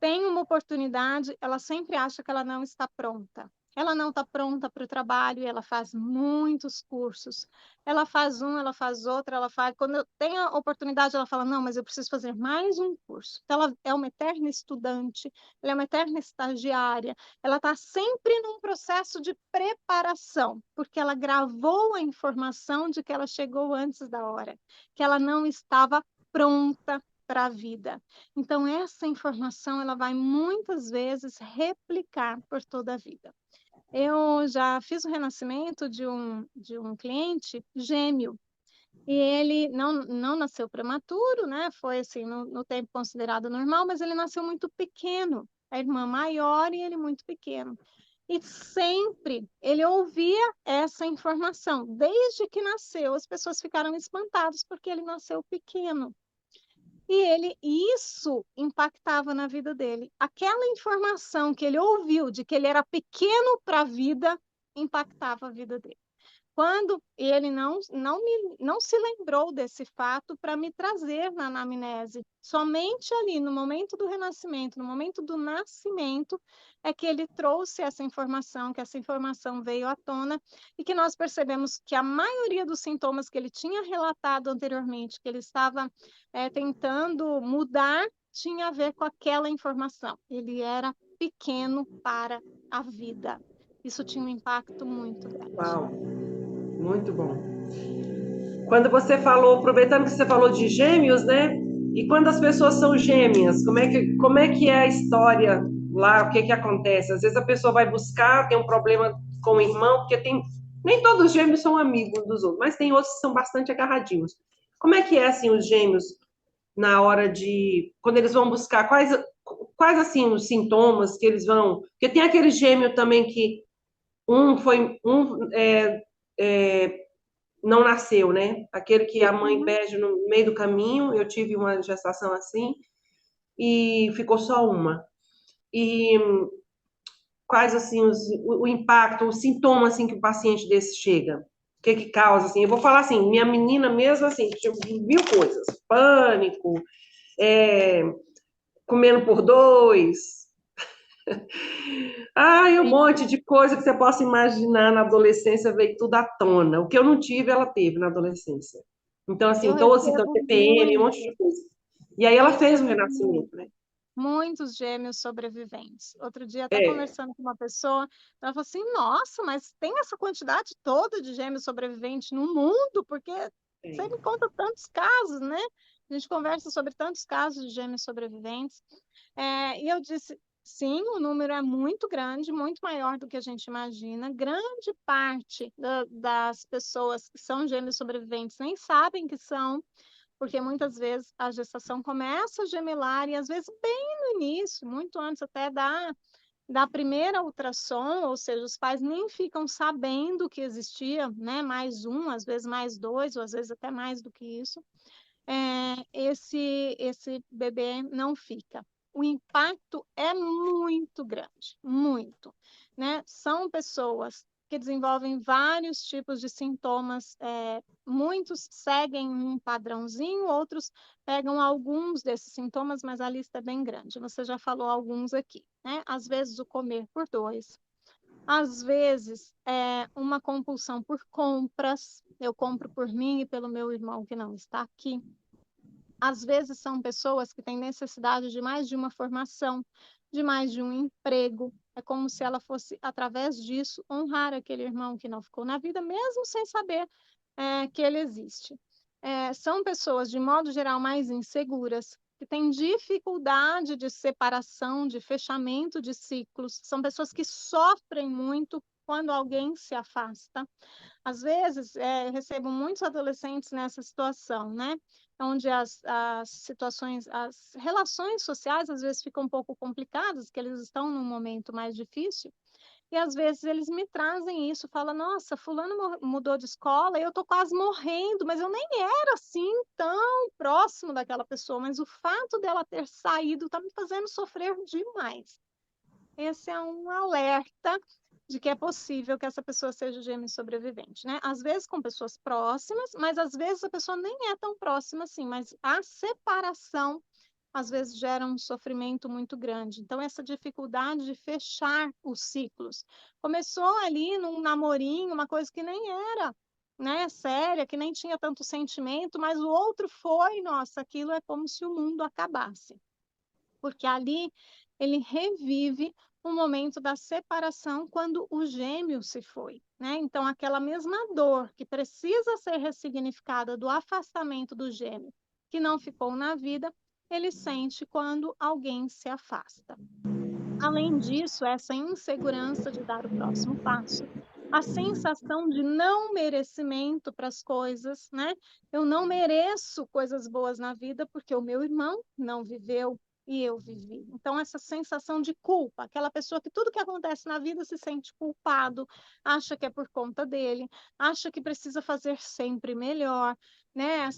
Tem uma oportunidade, ela sempre acha que ela não está pronta. Ela não está pronta para o trabalho, ela faz muitos cursos. Ela faz um, ela faz outro, ela faz. Quando tem a oportunidade, ela fala: não, mas eu preciso fazer mais um curso. Então, ela é uma eterna estudante, ela é uma eterna estagiária, ela está sempre num processo de preparação, porque ela gravou a informação de que ela chegou antes da hora, que ela não estava pronta para a vida. Então, essa informação ela vai muitas vezes replicar por toda a vida. Eu já fiz o renascimento de um cliente gêmeo, e ele não nasceu prematuro, né? Foi assim, no tempo considerado normal, mas ele nasceu muito pequeno. A irmã maior e ele muito pequeno. E sempre ele ouvia essa informação. Desde que nasceu, as pessoas ficaram espantadas porque ele nasceu pequeno. E isso impactava na vida dele. Aquela informação que ele ouviu de que ele era pequeno para a vida, impactava a vida dele. Quando ele não se lembrou desse fato para me trazer na anamnese. Somente ali, no momento do renascimento, no momento do nascimento, é que ele trouxe essa informação, que essa informação veio à tona, e que nós percebemos que a maioria dos sintomas que ele tinha relatado anteriormente, que ele estava tentando mudar, tinha a ver com aquela informação. Ele era pequeno para a vida. Isso tinha um impacto muito grande. Uau, muito bom. Quando você falou, aproveitando que você falou de gêmeos, né? E quando as pessoas são gêmeas, como é que é a história lá? O que que acontece? Às vezes a pessoa vai buscar, tem um problema com o irmão, porque nem todos os gêmeos são amigos dos outros, mas tem outros que são bastante agarradinhos. Como é que é assim os gêmeos na hora de quando eles vão buscar quais assim os sintomas que eles vão? Porque tem aquele gêmeo também que um não nasceu, né? Aquele que a mãe perde no meio do caminho. Eu tive uma gestação assim e ficou só uma. E quais assim o impacto, o sintoma assim que o paciente desse chega? O que que causa assim? Eu vou falar assim, minha menina mesmo assim, tinha mil coisas, pânico, é, comendo por dois. Ai, um monte de coisa que você possa imaginar na adolescência veio tudo à tona. O que eu não tive, ela teve na adolescência. Então, Eu assim, todos então, recebo TPM, um monte de coisa. E aí eu ela fez o recebo renascimento, né? muitos gêmeos sobreviventes. Outro dia, até É, conversando com uma pessoa, ela falou assim: Nossa, mas tem essa quantidade toda de gêmeos sobreviventes no mundo? Porque você tem. me conta tantos casos, né? A gente conversa sobre tantos casos de gêmeos sobreviventes. E eu disse: Sim, o número é muito grande, muito maior do que a gente imagina. Grande parte das pessoas que são gêmeos sobreviventes nem sabem que são, porque muitas vezes a gestação começa a gemelar e às vezes bem no início, muito antes até da primeira ultrassom, ou seja, os pais nem ficam sabendo que existia, né, mais um, às vezes mais dois, ou às vezes até mais do que isso, esse bebê não fica. O impacto é muito grande, muito, né? São pessoas que desenvolvem vários tipos de sintomas, muitos seguem um padrãozinho, outros pegam alguns desses sintomas, mas a lista é bem grande. Você já falou alguns aqui, né? Às vezes o comer por dois, às vezes uma compulsão por compras, eu compro por mim e pelo meu irmão que não está aqui. Às vezes são pessoas que têm necessidade de mais de uma formação, de mais de um emprego. É como se ela fosse, através disso, honrar aquele irmão que não ficou na vida, mesmo sem saber que ele existe. São pessoas, de modo geral, mais inseguras, que têm dificuldade de separação, de fechamento de ciclos. São pessoas que sofrem muito quando alguém se afasta. Às vezes, eu recebo muitos adolescentes nessa situação, né? Onde as situações, as relações sociais às vezes ficam um pouco complicadas, que eles estão num momento mais difícil, e às vezes eles me trazem isso, falam, nossa, fulano mudou de escola e eu tô quase morrendo, mas eu nem era assim tão próximo daquela pessoa, mas o fato dela ter saído tá me fazendo sofrer demais. Esse é um alerta de que é possível que essa pessoa seja gêmeo sobrevivente, né? Às vezes com pessoas próximas, mas às vezes a pessoa nem é tão próxima assim, mas a separação às vezes gera um sofrimento muito grande. Então, essa dificuldade de fechar os ciclos. Começou ali num namorinho, uma coisa que nem era, né, séria, que nem tinha tanto sentimento, mas o outro foi, nossa, aquilo é como se o mundo acabasse. Porque ali ele revive o momento da separação quando o gêmeo se foi, né? Então, aquela mesma dor que precisa ser ressignificada do afastamento do gêmeo, que não ficou na vida, ele sente quando alguém se afasta. Além disso, essa insegurança de dar o próximo passo, a sensação de não merecimento para as coisas, né? Eu não mereço coisas boas na vida porque o meu irmão não viveu e eu vivi. Então, essa sensação de culpa, aquela pessoa que tudo que acontece na vida se sente culpado, acha que é por conta dele, acha que precisa fazer sempre melhor, né?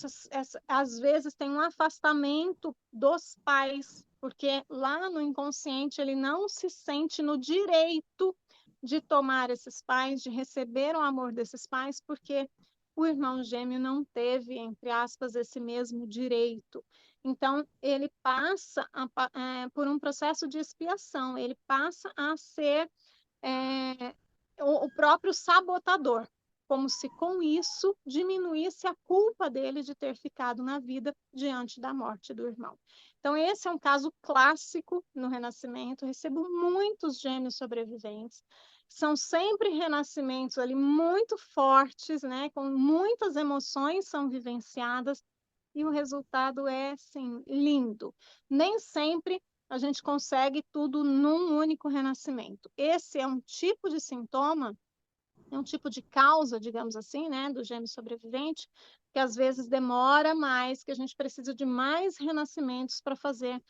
Às vezes tem um afastamento dos pais, porque lá no inconsciente ele não se sente no direito de tomar esses pais, de receber o amor desses pais, porque o irmão gêmeo não teve, entre aspas, esse mesmo direito. Então, ele passa por um processo de expiação, ele passa a ser o próprio sabotador, como se com isso diminuísse a culpa dele de ter ficado na vida diante da morte do irmão. Então, esse é um caso clássico no Renascimento. Eu recebo muitos gêmeos sobreviventes. São sempre renascimentos ali muito fortes, né? Com muitas emoções são vivenciadas e o resultado é, assim, lindo. Nem sempre a gente consegue tudo num único renascimento. Esse é um tipo de sintoma, é um tipo de causa, digamos assim, né, do gêmeo sobrevivente, que às vezes demora mais, que a gente precisa de mais renascimentos para fazer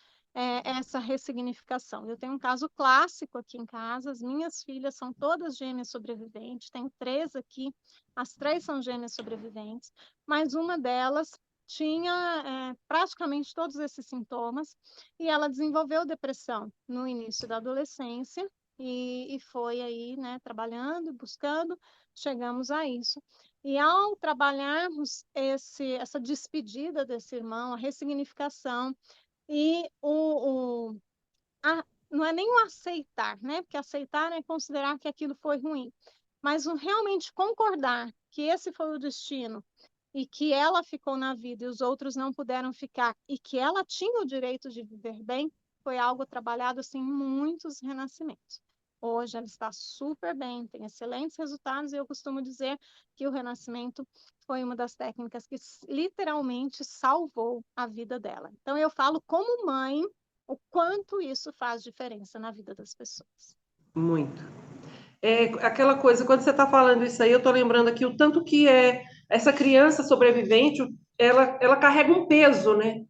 essa ressignificação. Eu tenho um caso clássico aqui em casa, as minhas filhas são todas gêmeas sobreviventes, tenho 3 aqui, as 3 são gêmeas sobreviventes, mas uma delas tinha praticamente todos esses sintomas e ela desenvolveu depressão no início da adolescência e foi aí, né, trabalhando, buscando, chegamos a isso. E ao trabalharmos essa despedida desse irmão, a ressignificação e não é nem o aceitar, né? Porque aceitar é considerar que aquilo foi ruim, mas o realmente concordar que esse foi o destino e que ela ficou na vida e os outros não puderam ficar e que ela tinha o direito de viver bem, foi algo trabalhado assim em muitos renascimentos. Hoje ela está super bem, tem excelentes resultados e eu costumo dizer que o renascimento foi uma das técnicas que literalmente salvou a vida dela. Então eu falo como mãe o quanto isso faz diferença na vida das pessoas. Muito. É aquela coisa, quando você está falando isso aí, eu estou lembrando aqui o tanto que essa criança sobrevivente, ela carrega um peso, né?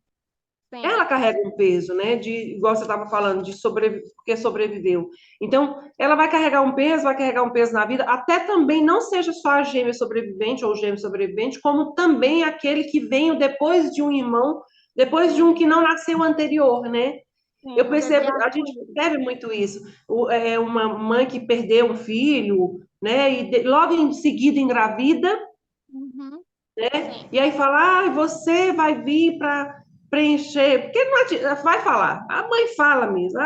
Sim. Ela carrega um peso, né? Igual você estava falando, porque sobreviveu. Então, ela vai carregar um peso na vida, até também não seja só a gêmea sobrevivente ou o gêmeo sobrevivente, como também aquele que veio depois de um irmão, depois de um que não nasceu anterior, né? Sim, Eu o bebê percebo, a gente arco-íris. percebe muito isso. Uma mãe que perdeu um filho, né? E logo em seguida engravida, Uhum. né? Sim. E aí fala, você vai vir para preencher, porque não vai falar, a mãe fala mesmo,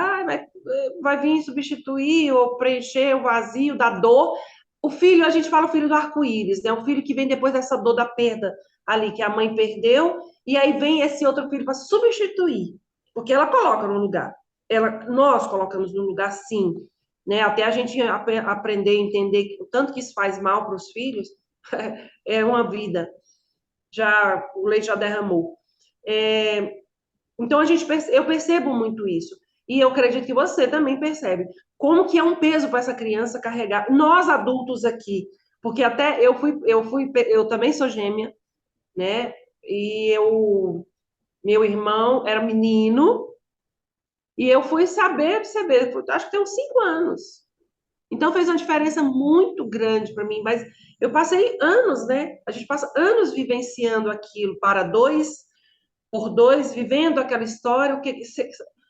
vai vir substituir ou preencher o vazio da dor. O filho, a gente fala o filho do arco-íris, né? O filho que vem depois dessa dor da perda ali, que a mãe perdeu, e aí vem esse outro filho para substituir, porque ela coloca no lugar. Nós colocamos no lugar, sim, né? Até a gente aprender a entender o tanto que isso faz mal para os filhos, é uma vida o leite já derramou. Então eu percebo muito isso. E eu acredito que você também percebe. Como que é um peso para essa criança carregar? Nós adultos aqui, porque até eu também sou gêmea, né? E meu irmão era menino, e eu fui saber, acho que tem uns 5 anos. Então fez uma diferença muito grande para mim, mas eu passei anos, né? A gente passa anos vivenciando aquilo para dois, por dois, vivendo aquela história.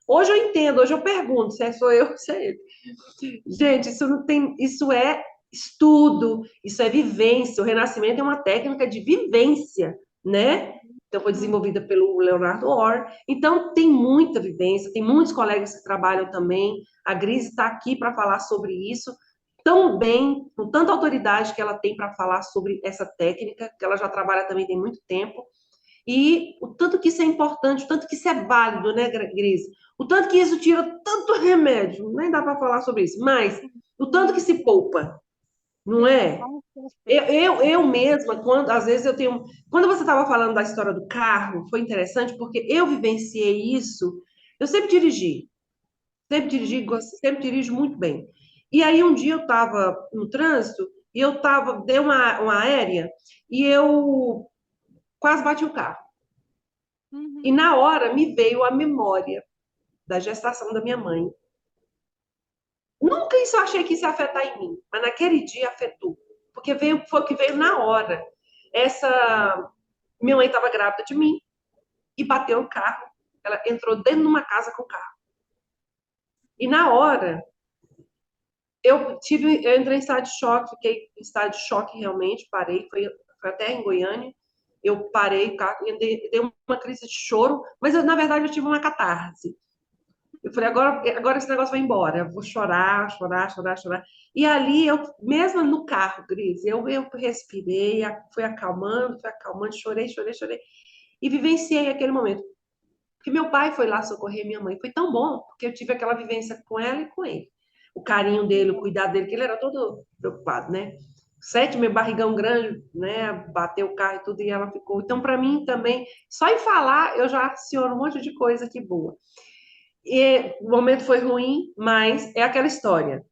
Hoje eu entendo, hoje eu pergunto se sou eu, se é ele. Gente, isso não tem, isso é estudo, isso é vivência. O Renascimento é uma técnica de vivência, né? Então foi desenvolvida pelo Leonardo Orr. Então tem muita vivência, tem muitos colegas que trabalham também. A Grise está aqui para falar sobre isso tão bem, com tanta autoridade que ela tem para falar sobre essa técnica, que ela já trabalha também tem muito tempo. E o tanto que isso é importante, o tanto que isso é válido, né, Grise? O tanto que isso tira tanto remédio, nem dá para falar sobre isso, mas o tanto que se poupa, não Sim, é? com Eu, certeza. eu, eu mesma, às vezes eu tenho. Quando você estava falando da história do carro, foi interessante porque eu vivenciei isso. Eu Uhum. sempre dirijo muito bem. E aí um dia eu estava no trânsito e dei uma aérea e eu quase bati o carro. E Uhum. na hora me veio a memória da gestação da minha mãe. Nunca isso eu achei que isso ia afetar em mim, mas naquele dia afetou, porque foi o que veio na hora. Essa Minha mãe estava grávida de mim e bateu o carro. Ela entrou dentro de uma casa com o carro. E na hora eu entrei em estado de choque, fiquei em estado de choque realmente, parei, foi até em Goiânia, eu parei o carro, dei uma crise de choro, mas na verdade eu tive uma catarse. Eu falei, agora esse negócio vai embora, eu vou chorar, chorar, chorar, chorar. E ali, mesmo no carro, Gris, eu respirei, fui acalmando, chorei, chorei, chorei, e vivenciei aquele momento. Porque meu pai foi lá socorrer minha mãe. Foi tão bom, porque eu tive aquela vivência com ela e com ele. O carinho dele, o cuidado dele, que ele era todo preocupado, né? Sete, meu barrigão grande, né? Bateu o carro e tudo, e ela ficou. Então, para mim também, só em falar, eu já aciono um monte de coisa que boa. E o momento foi ruim, mas é aquela história.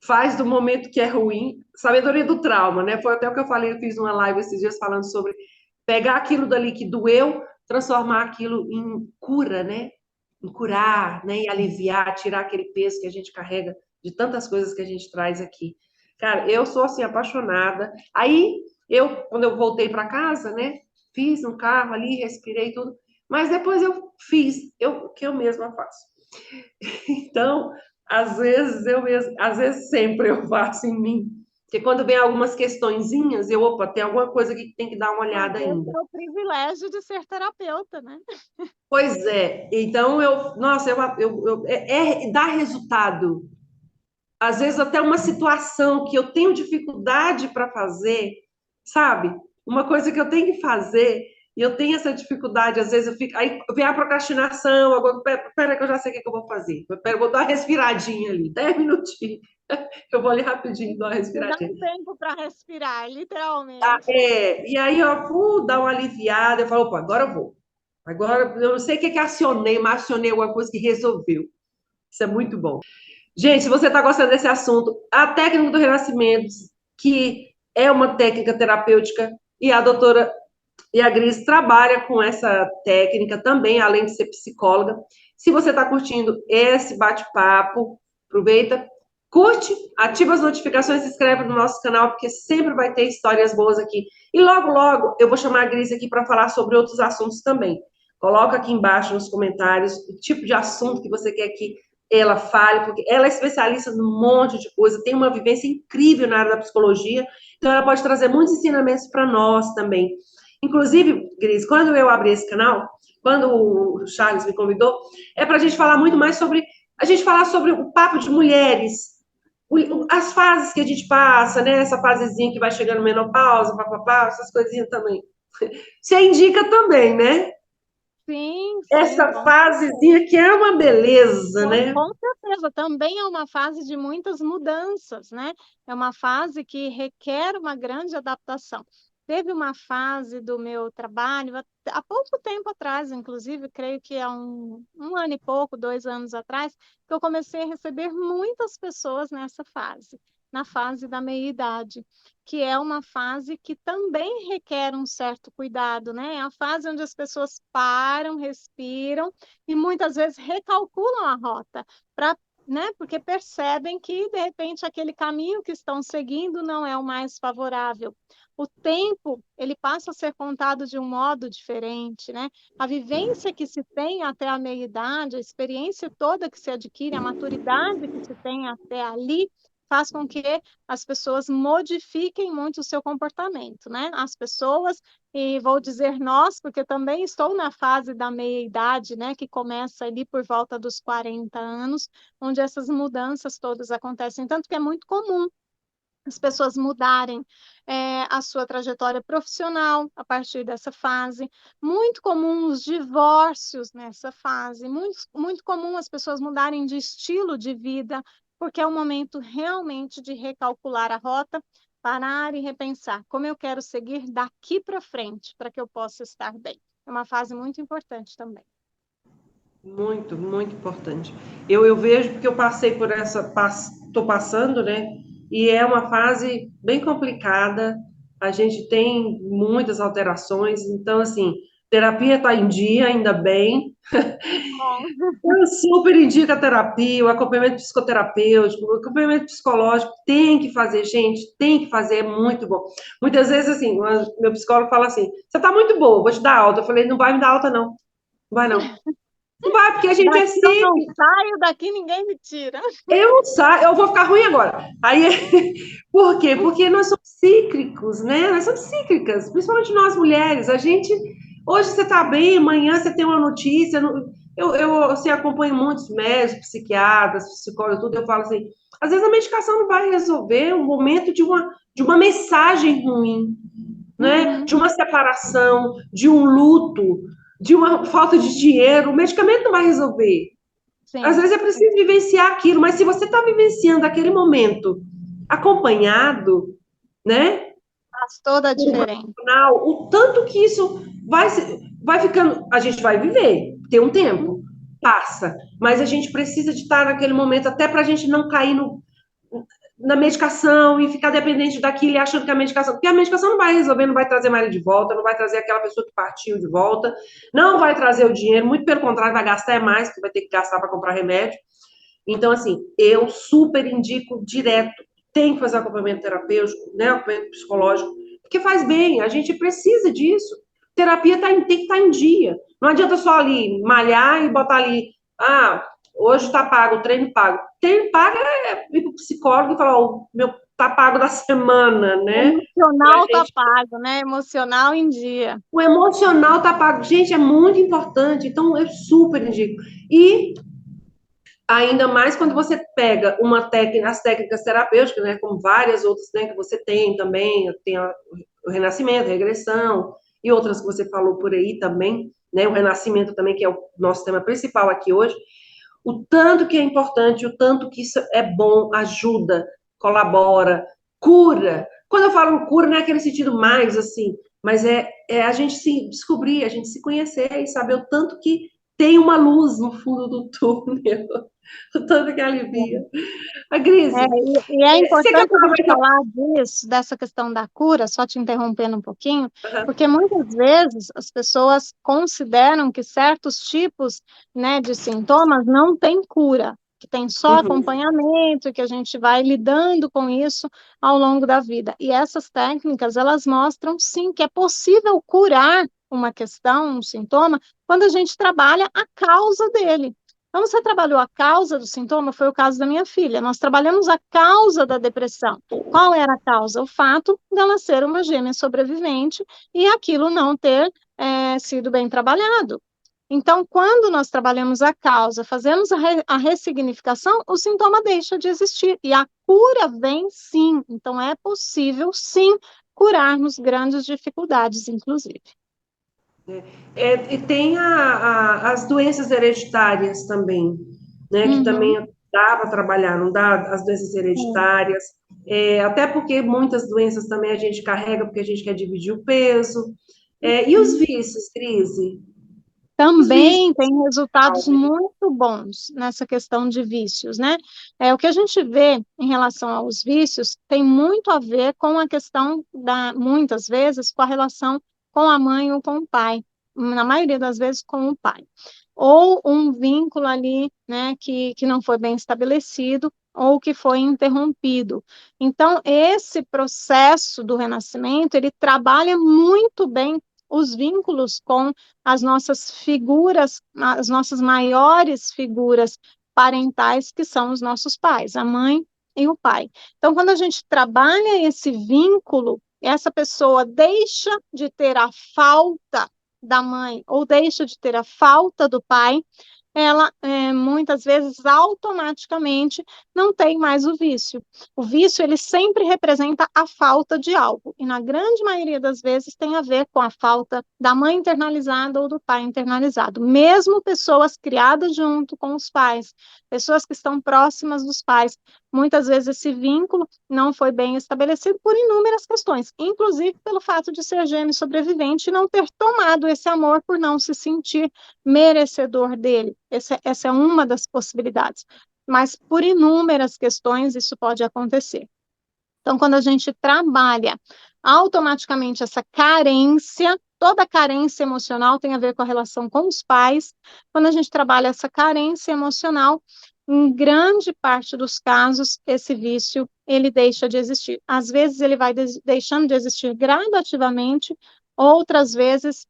Faz do momento que é ruim, sabedoria do trauma, né? Foi até o que eu falei, eu fiz uma live esses dias falando sobre pegar aquilo dali que doeu, transformar aquilo em cura, né? Em curar, né? E aliviar, tirar aquele peso que a gente carrega de tantas coisas que a gente traz aqui. Cara, eu sou assim apaixonada. Aí quando eu voltei para casa, né? Fiz um carro ali, respirei tudo, mas depois eu fiz o que eu mesma faço. Então, às vezes sempre eu faço em mim. Porque quando vem algumas questõezinhas, opa, tem alguma coisa aqui que tem que dar uma olhada ainda. É o privilégio de ser terapeuta, né? Pois é, então nossa, dá resultado. Às vezes até uma situação que eu tenho dificuldade para fazer, sabe? Uma coisa que eu tenho que fazer, e eu tenho essa dificuldade, às vezes aí vem a procrastinação, agora, pera que eu já sei o que eu vou fazer. Pera, eu vou dar uma respiradinha ali, 10 minutinhos. Eu vou ali rapidinho dar uma Dá respiradinha. um tempo para respirar, literalmente. E aí eu dá uma aliviada, eu falo, opa, agora eu vou. Agora, eu não sei o que que acionei, mas acionei alguma coisa que resolveu. Isso é muito bom. Gente, se você está gostando desse assunto, a técnica do renascimento, que é uma técnica terapêutica, e a doutora e a Gris trabalha com essa técnica também, além de ser psicóloga. Se você está curtindo esse bate-papo, aproveita, curte, ativa as notificações, se inscreve no nosso canal, porque sempre vai ter histórias boas aqui. E logo, logo, eu vou chamar a Gris aqui para falar sobre outros assuntos também. Coloca aqui embaixo nos comentários o tipo de assunto que você quer que ela fale, porque ela é especialista num monte de coisa, tem uma vivência incrível na área da psicologia, então ela pode trazer muitos ensinamentos para nós também. Inclusive, Gris, quando eu abri esse canal, quando o Charles me convidou, é para a gente falar muito mais sobre, a gente falar sobre o papo de mulheres, as fases que a gente passa, né? Essa fasezinha que vai chegando menopausa, papapá, essas coisinhas também. Você indica também, né? Sim, Essa com fasezinha que é uma beleza, né? com certeza, também é uma fase de muitas mudanças, né? É uma fase que requer uma grande adaptação. Teve uma fase do meu trabalho, há pouco tempo atrás, inclusive, creio que há um ano e pouco, 2 anos atrás, que eu comecei a receber muitas pessoas nessa fase, na fase da meia-idade, que é uma fase que também requer um certo cuidado, né? É a fase onde as pessoas param, respiram e muitas vezes recalculam a rota, né? Porque percebem que, de repente, aquele caminho que estão seguindo não é o mais favorável. O tempo, ele passa a ser contado de um modo diferente, né? A vivência que se tem até a meia-idade, a experiência toda que se adquire, a maturidade que se tem até ali, faz com que as pessoas modifiquem muito o seu comportamento, né? As pessoas, e vou dizer nós, porque também estou na fase da meia-idade, né? Que começa ali por volta dos 40 anos, onde essas mudanças todas acontecem, tanto que é muito comum as pessoas mudarem a sua trajetória profissional a partir dessa fase. Muito comum os divórcios nessa fase. Muito, muito comum as pessoas mudarem de estilo de vida, porque é um momento realmente de recalcular a rota, parar e repensar como eu quero seguir daqui para frente, para que eu possa estar bem. É uma fase muito importante também. Muito, muito importante. Eu vejo porque eu passei por estou passando, né? E é uma fase bem complicada. A gente tem muitas alterações, então, assim, terapia está em dia, ainda bem. Bom, Eu super indico a terapia, o acompanhamento psicoterapêutico, o acompanhamento psicológico, tem que fazer, gente, tem que fazer, é muito bom. Muitas vezes, assim, meu psicólogo fala assim: você está muito boa, vou te dar alta. Eu falei: não vai me dar alta, não. Não vai, não. Não vai, porque a gente é Daqui eu não cíclico. saio, daqui ninguém me tira. Eu vou ficar ruim agora. Aí, por quê? Porque nós somos cíclicos, né? Nós somos cíclicas, principalmente nós mulheres. A gente, hoje você está bem, amanhã você tem uma notícia. Eu assim, acompanho muitos médicos, psiquiatras, psicólogos, tudo. Eu falo assim, às vezes a medicação não vai resolver o momento de uma mensagem ruim, né? De uma separação, de um luto, de uma falta de dinheiro. O medicamento não vai resolver. Às Sim, vezes é preciso vivenciar aquilo, mas se você está vivenciando aquele momento acompanhado, né? faz toda a Por um diferença. profissional, o tanto que isso vai ficando. A gente vai viver, tem um tempo, passa, mas a gente precisa de estar naquele momento, até para a gente não cair na medicação e ficar dependente daquilo e achando que a medicação. Porque a medicação não vai resolver, não vai trazer marido de volta, não vai trazer aquela pessoa que partiu de volta, não vai trazer o dinheiro, muito pelo contrário, vai gastar mais, porque vai ter que gastar para comprar remédio. Então, assim, eu super indico direto, tem que fazer acompanhamento terapêutico, né, acompanhamento psicológico, porque faz bem, a gente precisa disso. Terapia tem que estar em dia. Não adianta só ali malhar e botar ali, hoje está pago, o treino pago. O treino pago é ir para o psicólogo e falar, o meu tá pago da semana, né? Emocional tá pago, né? Emocional em dia. O emocional tá pago. Gente, é muito importante, então eu super indico. E ainda mais quando você pega uma técnica, as técnicas terapêuticas, né, como várias outras, né, que você tem também, tem o renascimento, a regressão, e outras que você falou por aí também, né, o renascimento também, que é o nosso tema principal aqui hoje, o tanto que é importante, o tanto que isso é bom, ajuda, colabora, cura. Quando eu falo cura, não é aquele sentido mais assim, mas é a gente se descobrir, a gente se conhecer e saber o tanto que tem uma luz no fundo do túnel, o tanto que alivia. A Grise, E é você quer importante a falar gente mais? falar disso, dessa questão da cura, só te interrompendo um pouquinho, Uhum. porque muitas vezes as pessoas consideram que certos tipos, né, de sintomas não têm cura, que tem só Uhum. acompanhamento, que a gente vai lidando com isso ao longo da vida. E essas técnicas, elas mostram, sim, que é possível curar uma questão, um sintoma, quando a gente trabalha a causa dele. Então, você trabalhou a causa do sintoma, foi o caso da minha filha. Nós trabalhamos a causa da depressão. Qual era a causa? O fato dela ser uma gêmea sobrevivente e aquilo não ter sido bem trabalhado. Então, quando nós trabalhamos a causa, fazemos a ressignificação, o sintoma deixa de existir. E a cura vem sim. Então, é possível, sim, curarmos grandes dificuldades, inclusive. E tem as doenças hereditárias também, né? Que Uhum. também dá para trabalhar, não dá? As doenças hereditárias, até porque muitas doenças também a gente carrega porque a gente quer dividir o peso. E os vícios, Crise? Os vícios, Também tem resultados muito bons nessa questão de vícios, né? O que a gente vê em relação aos vícios tem muito a ver com a questão muitas vezes, com a relação com a mãe ou com o pai, na maioria das vezes com o pai. Ou um vínculo ali, né, que não foi bem estabelecido, ou que foi interrompido. Então, esse processo do renascimento, ele trabalha muito bem os vínculos com as nossas figuras, as nossas maiores figuras parentais, que são os nossos pais, a mãe e o pai. Então, quando a gente trabalha esse vínculo, essa pessoa deixa de ter a falta da mãe ou deixa de ter a falta do pai, ela muitas vezes automaticamente não tem mais o vício. O vício, ele sempre representa a falta de algo, e na grande maioria das vezes tem a ver com a falta da mãe internalizada ou do pai internalizado. Mesmo pessoas criadas junto com os pais, pessoas que estão próximas dos pais, muitas vezes esse vínculo não foi bem estabelecido por inúmeras questões, inclusive pelo fato de ser gêmeo sobrevivente e não ter tomado esse amor por não se sentir merecedor dele. Essa é uma das possibilidades. Mas por inúmeras questões isso pode acontecer. Então, quando a gente trabalha automaticamente essa carência, toda carência emocional tem a ver com a relação com os pais. Quando a gente trabalha essa carência emocional, em grande parte dos casos, esse vício, ele deixa de existir. Às vezes, ele vai deixando de existir gradativamente, outras vezes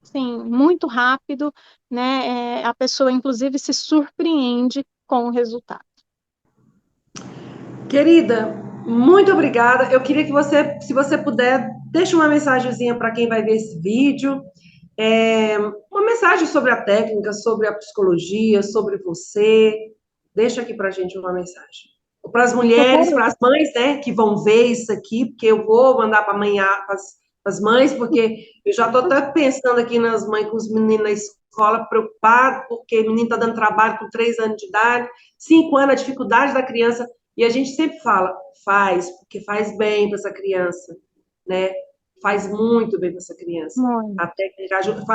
sim, muito rápido, né? A pessoa, inclusive, se surpreende com o resultado. Querida, muito obrigada. Eu queria que você, se você puder, deixe uma mensagenzinha para quem vai ver esse vídeo. Uma mensagem sobre a técnica, sobre a psicologia, sobre você. Deixa aqui para a gente uma mensagem. Para as Eu mulheres, quero para as mães, né, que vão ver isso aqui, porque eu vou mandar para amanhã para as mães, porque eu já estou até pensando aqui nas mães com os meninos na escola, preocupado, porque o menino está dando trabalho com 3 anos de idade, 5 anos, a dificuldade da criança, e a gente sempre fala, faz, porque faz bem para essa criança, né? Faz muito bem para essa criança. muito. A técnica ajuda,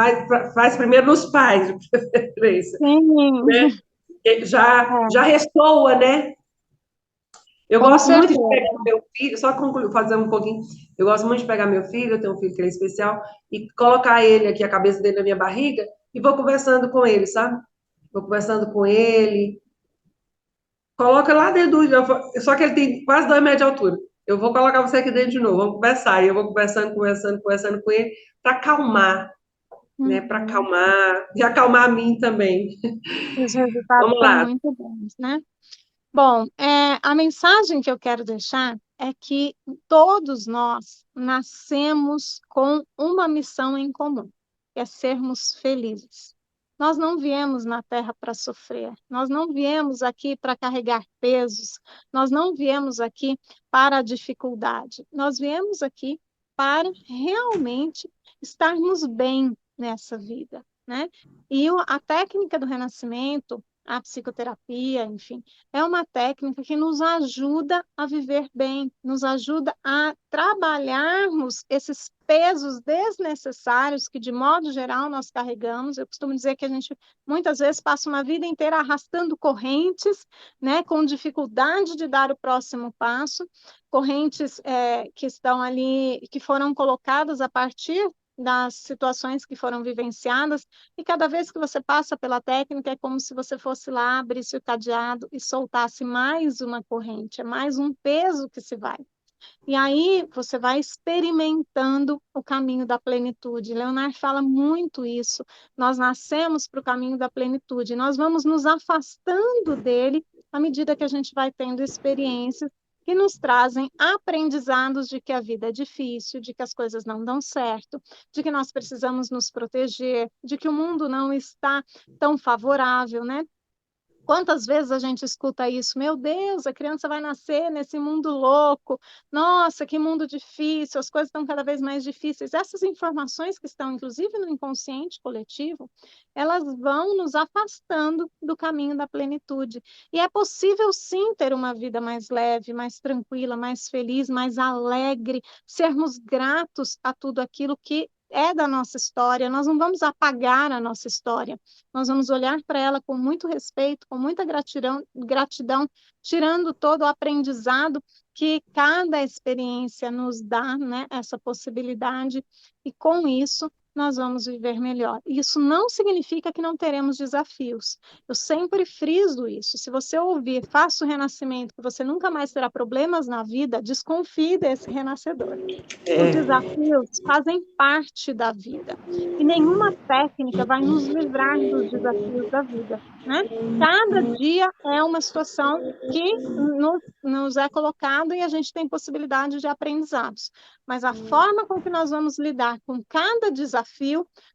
faz primeiro nos pais, de preferência, né? Sim, Já ressoa, né? Eu com gosto muito de certeza. pegar meu filho, só concluir, fazer um pouquinho. Eu gosto muito de pegar meu filho, eu tenho um filho que é especial, e colocar ele aqui, a cabeça dele na minha barriga, e vou conversando com ele, sabe? Vou conversando com ele. Coloca lá dentro só que ele tem quase 2 metros de altura. Eu vou colocar você aqui dentro de novo, vamos conversar. E eu vou conversando com ele, para acalmar, né? Para Uhum. acalmar, e acalmar a mim também. Os resultados Vamos são lá. muito bons, né? Bom, a mensagem que eu quero deixar é que todos nós nascemos com uma missão em comum, que é sermos felizes. Nós não viemos na Terra para sofrer, nós não viemos aqui para carregar pesos, nós não viemos aqui para a dificuldade, nós viemos aqui para realmente estarmos bem nessa vida, né? E a técnica do renascimento, a psicoterapia, enfim, é uma técnica que nos ajuda a viver bem, nos ajuda a trabalharmos esses pesos desnecessários que, de modo geral, nós carregamos. Eu costumo dizer que a gente muitas vezes passa uma vida inteira arrastando correntes, né, com dificuldade de dar o próximo passo, correntes que estão ali, que foram colocadas a partir das situações que foram vivenciadas, e cada vez que você passa pela técnica, é como se você fosse lá, abrisse o cadeado e soltasse mais uma corrente, é mais um peso que se vai. E aí você vai experimentando o caminho da plenitude. Leonardo fala muito isso. Nós nascemos para o caminho da plenitude, nós vamos nos afastando dele à medida que a gente vai tendo experiências que nos trazem aprendizados de que a vida é difícil, de que as coisas não dão certo, de que nós precisamos nos proteger, de que o mundo não está tão favorável, né? Quantas vezes a gente escuta isso? Meu Deus, a criança vai nascer nesse mundo louco. Nossa, que mundo difícil, as coisas estão cada vez mais difíceis. Essas informações que estão, inclusive, no inconsciente coletivo, elas vão nos afastando do caminho da plenitude. E é possível, sim, ter uma vida mais leve, mais tranquila, mais feliz, mais alegre, sermos gratos a tudo aquilo que é da nossa história. Nós não vamos apagar a nossa história. Nós vamos olhar para ela com muito respeito, com muita gratidão, tirando todo o aprendizado que cada experiência nos dá, né, essa possibilidade, e com isso nós vamos viver melhor. Isso não significa que não teremos desafios. Eu sempre friso isso. Se você ouvir, faça o renascimento, que você nunca mais terá problemas na vida, desconfie desse renascedor. Os desafios fazem parte da vida. E nenhuma técnica vai nos livrar dos desafios da vida, né? Cada dia é uma situação que nos é colocado e a gente tem possibilidade de aprendizados. Mas a forma com que nós vamos lidar com cada desafio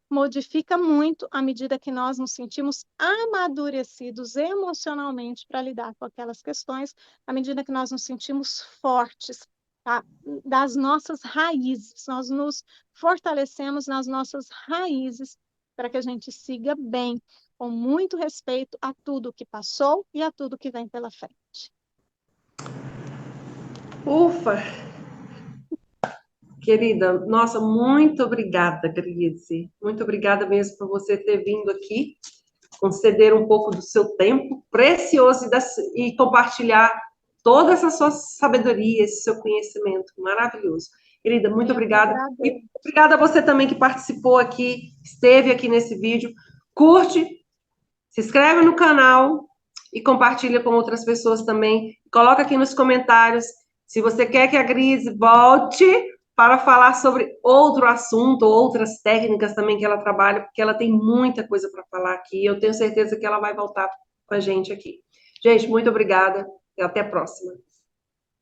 modifica muito à medida que nós nos sentimos amadurecidos emocionalmente para lidar com aquelas questões, à medida que nós nos sentimos fortes, tá? Das nossas raízes, nós nos fortalecemos nas nossas raízes para que a gente siga bem, com muito respeito a tudo que passou e a tudo que vem pela frente. Ufa! Querida, nossa, muito obrigada, Grace. Muito obrigada mesmo por você ter vindo aqui, conceder um pouco do seu tempo precioso e compartilhar toda essa sua sabedoria, esse seu conhecimento maravilhoso. Querida, muito obrigada. E obrigada a você também que participou aqui, esteve aqui nesse vídeo. Curte, se inscreve no canal e compartilha com outras pessoas também. Coloca aqui nos comentários se você quer que a Grace volte para falar sobre outro assunto, outras técnicas também que ela trabalha, porque ela tem muita coisa para falar aqui. Eu tenho certeza que ela vai voltar com a gente aqui. Gente, muito obrigada e até a próxima.